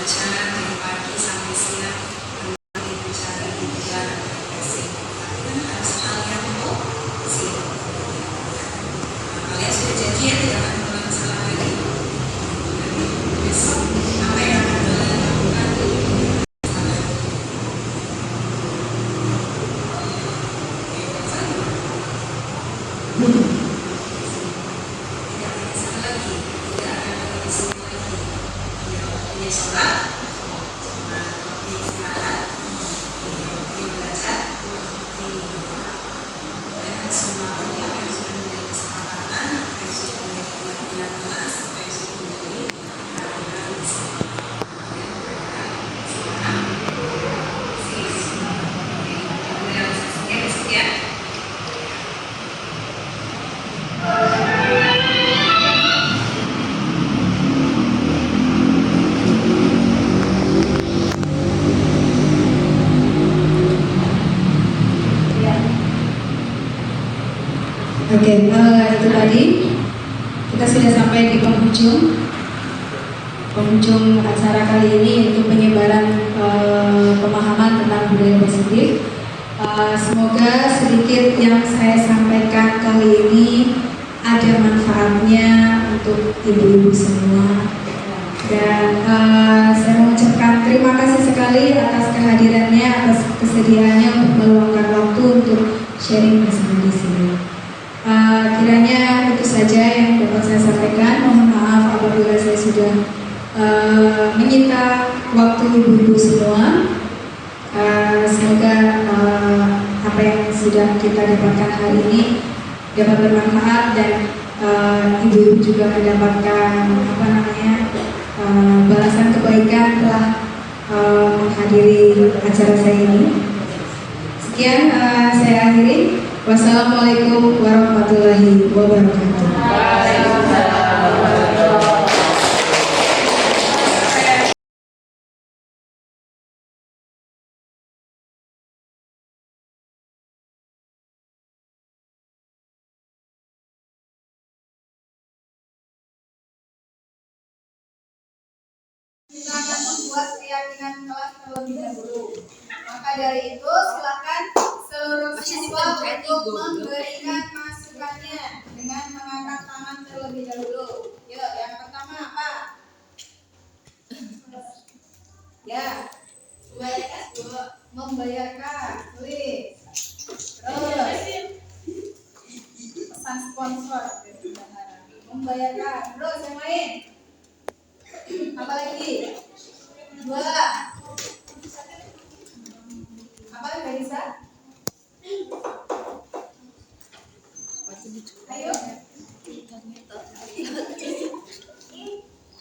baca dari pagi sampai siang tentang bicara juga kasih kan harus hal yang positif. Kalian sudah janji ya tidak akan mengulang kesalahan lagi. Besok apa yang akan kalian lakukan di kesalahan? Tidak akan kesalahan lagi, tidak akan ada semua lagi. Ini sholat, ini istirahat, ini belajar, ini dan semua yang sudah menjadi kesepakatan, yang sudah menjadi keyakinan kelas, yang sudah menjadi keyakinan ya. Oke, itu tadi kita sudah sampai di penghujung acara kali ini, yaitu penyebaran pemahaman tentang budaya positif. Semoga sedikit yang saya sampaikan kali ini ada manfaatnya untuk ibu-ibu semua. Dan saya mengucapkan terima kasih sekali atas kehadirannya, atas kesediaannya untuk meluangkan waktu untuk sharing bersama di sini. Kiranya itu saja yang dapat saya sampaikan. Mohon maaf apabila saya sudah menyita waktu ibu-ibu semua. Semoga apa yang sudah kita dapatkan hari ini dapat bermanfaat dan ibu-ibu juga mendapatkan balasan kebaikan telah menghadiri acara saya ini. Sekian saya akhiri. Wassalamualaikum warahmatullahi wabarakatuh. Kita akan membuat keyakinan kelas terlebih dahulu. Maka dari itu silakan seluruh siswa untuk memberikan masukannya dengan mengangkat tangan terlebih dahulu. Yuk, yang pertama apa? Ya, membayarkan, tulis. Terus pesan sponsor, membayarkan. Terus yang lain. Apa lagi? 2. Apa nggak bisa? Ayo.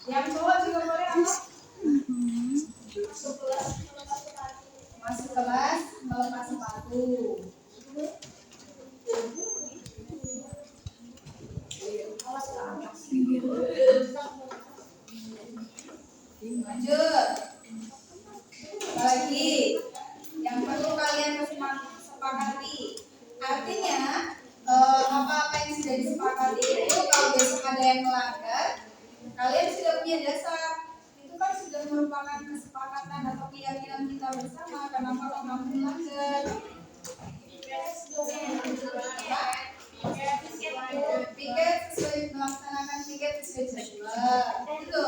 Yang cowok juga boleh apa? Masuk kelas, melepas sepatu. Lanjut. Apa lagi? Yang perlu kalian sepakati. Artinya apa-apa yang sudah disepakati itu kalau besok ada yang melanggar, kalian sudah punya dasar. Itu kan sudah merupakan kesepakatan atau keyakinan kita bersama. Kenapa kok kamu melanggar? Piket sesuai melaksanakan piket sesuai jadwal. Itu.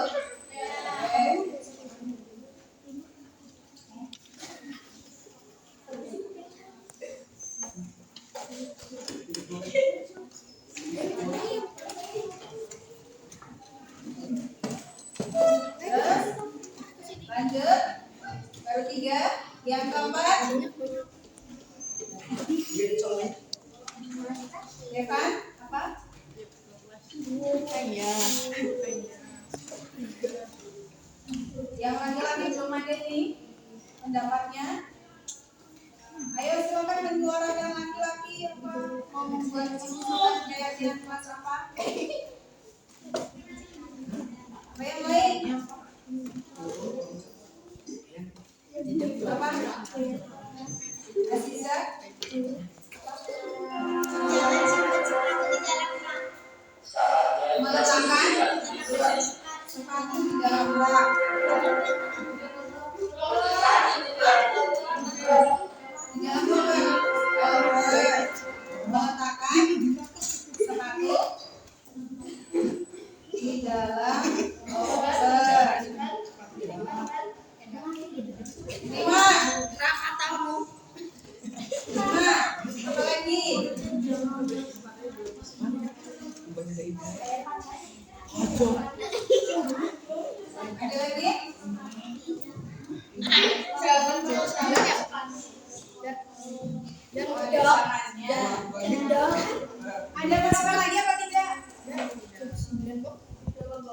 Lanjut. Baru 3. Yang keempat. Ya kan? Apa? Yang laki-laki belum ada nih pendapatnya. Ayo silakan menyuarakan laki-laki apa mau membuat kesimpulan keyakinan kelas apa? Apa yang lain? Apa? Aziza? Meletakkan sepatu di dalam Jangan meletakkan sepatu di dalam loker. 5. Apa lagi? Ada lagi? Ada berapa lagi apa tidak?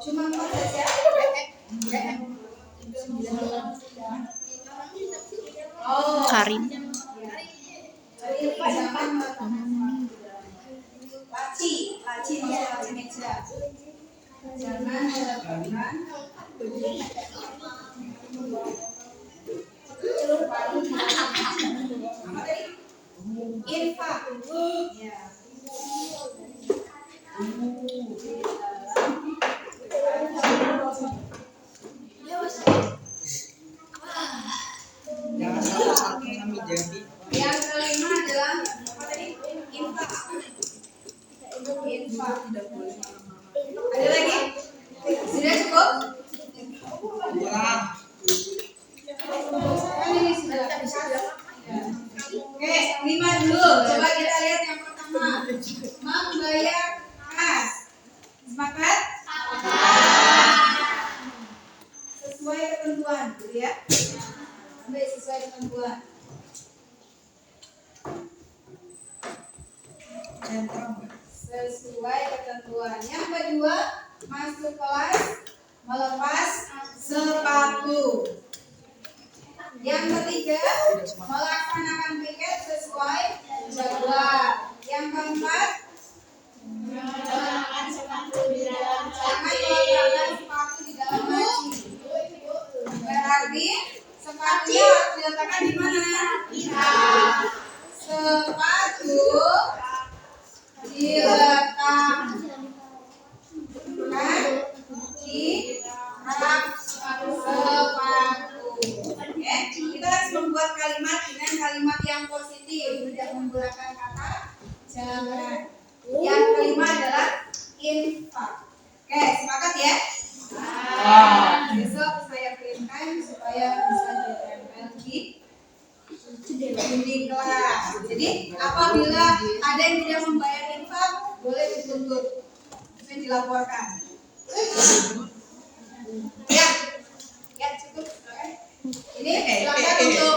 Cuma 4 saja. Oh. Karim. Laci maksudnya laci meja. Jangan meletakkan apa tadi? Infak. Ya. Jangan salah satu kami jadi. Yang kelima adalah apa tadi? Infak. Infak. Ada lagi? Sudah cukup? Kurang. Kan ini sudah. Oke, 5 dulu. Coba kita lihat yang pertama. Membayar kas. Sepakat? Sesuai ketentuan, gitu ya. Sampai sesuai ketentuan. Sesuai ketentuan. Yang kedua, masuk kelas, melepas sepatu. Yang ketiga, melaksanakan piket sesuai jadwal. Yang keempat, jangan meletakkan sepatu di dalam laci. Berarti sepatunya harus diletakkan di mana? Sepatu diletakkan di rak sepatu. Oke, kita harus membuat kalimat dengan kalimat yang positif, tidak menggunakan kata jangan. Yang kelima adalah infak. Oke, sepakat ya? Besok saya printkan supaya bisa ditempel di dinding kelas. Jadi apabila ada yang tidak membayar infak, boleh dituntut dan dilaporkan. Ya, ya cukup. Oke. Ini silakan untuk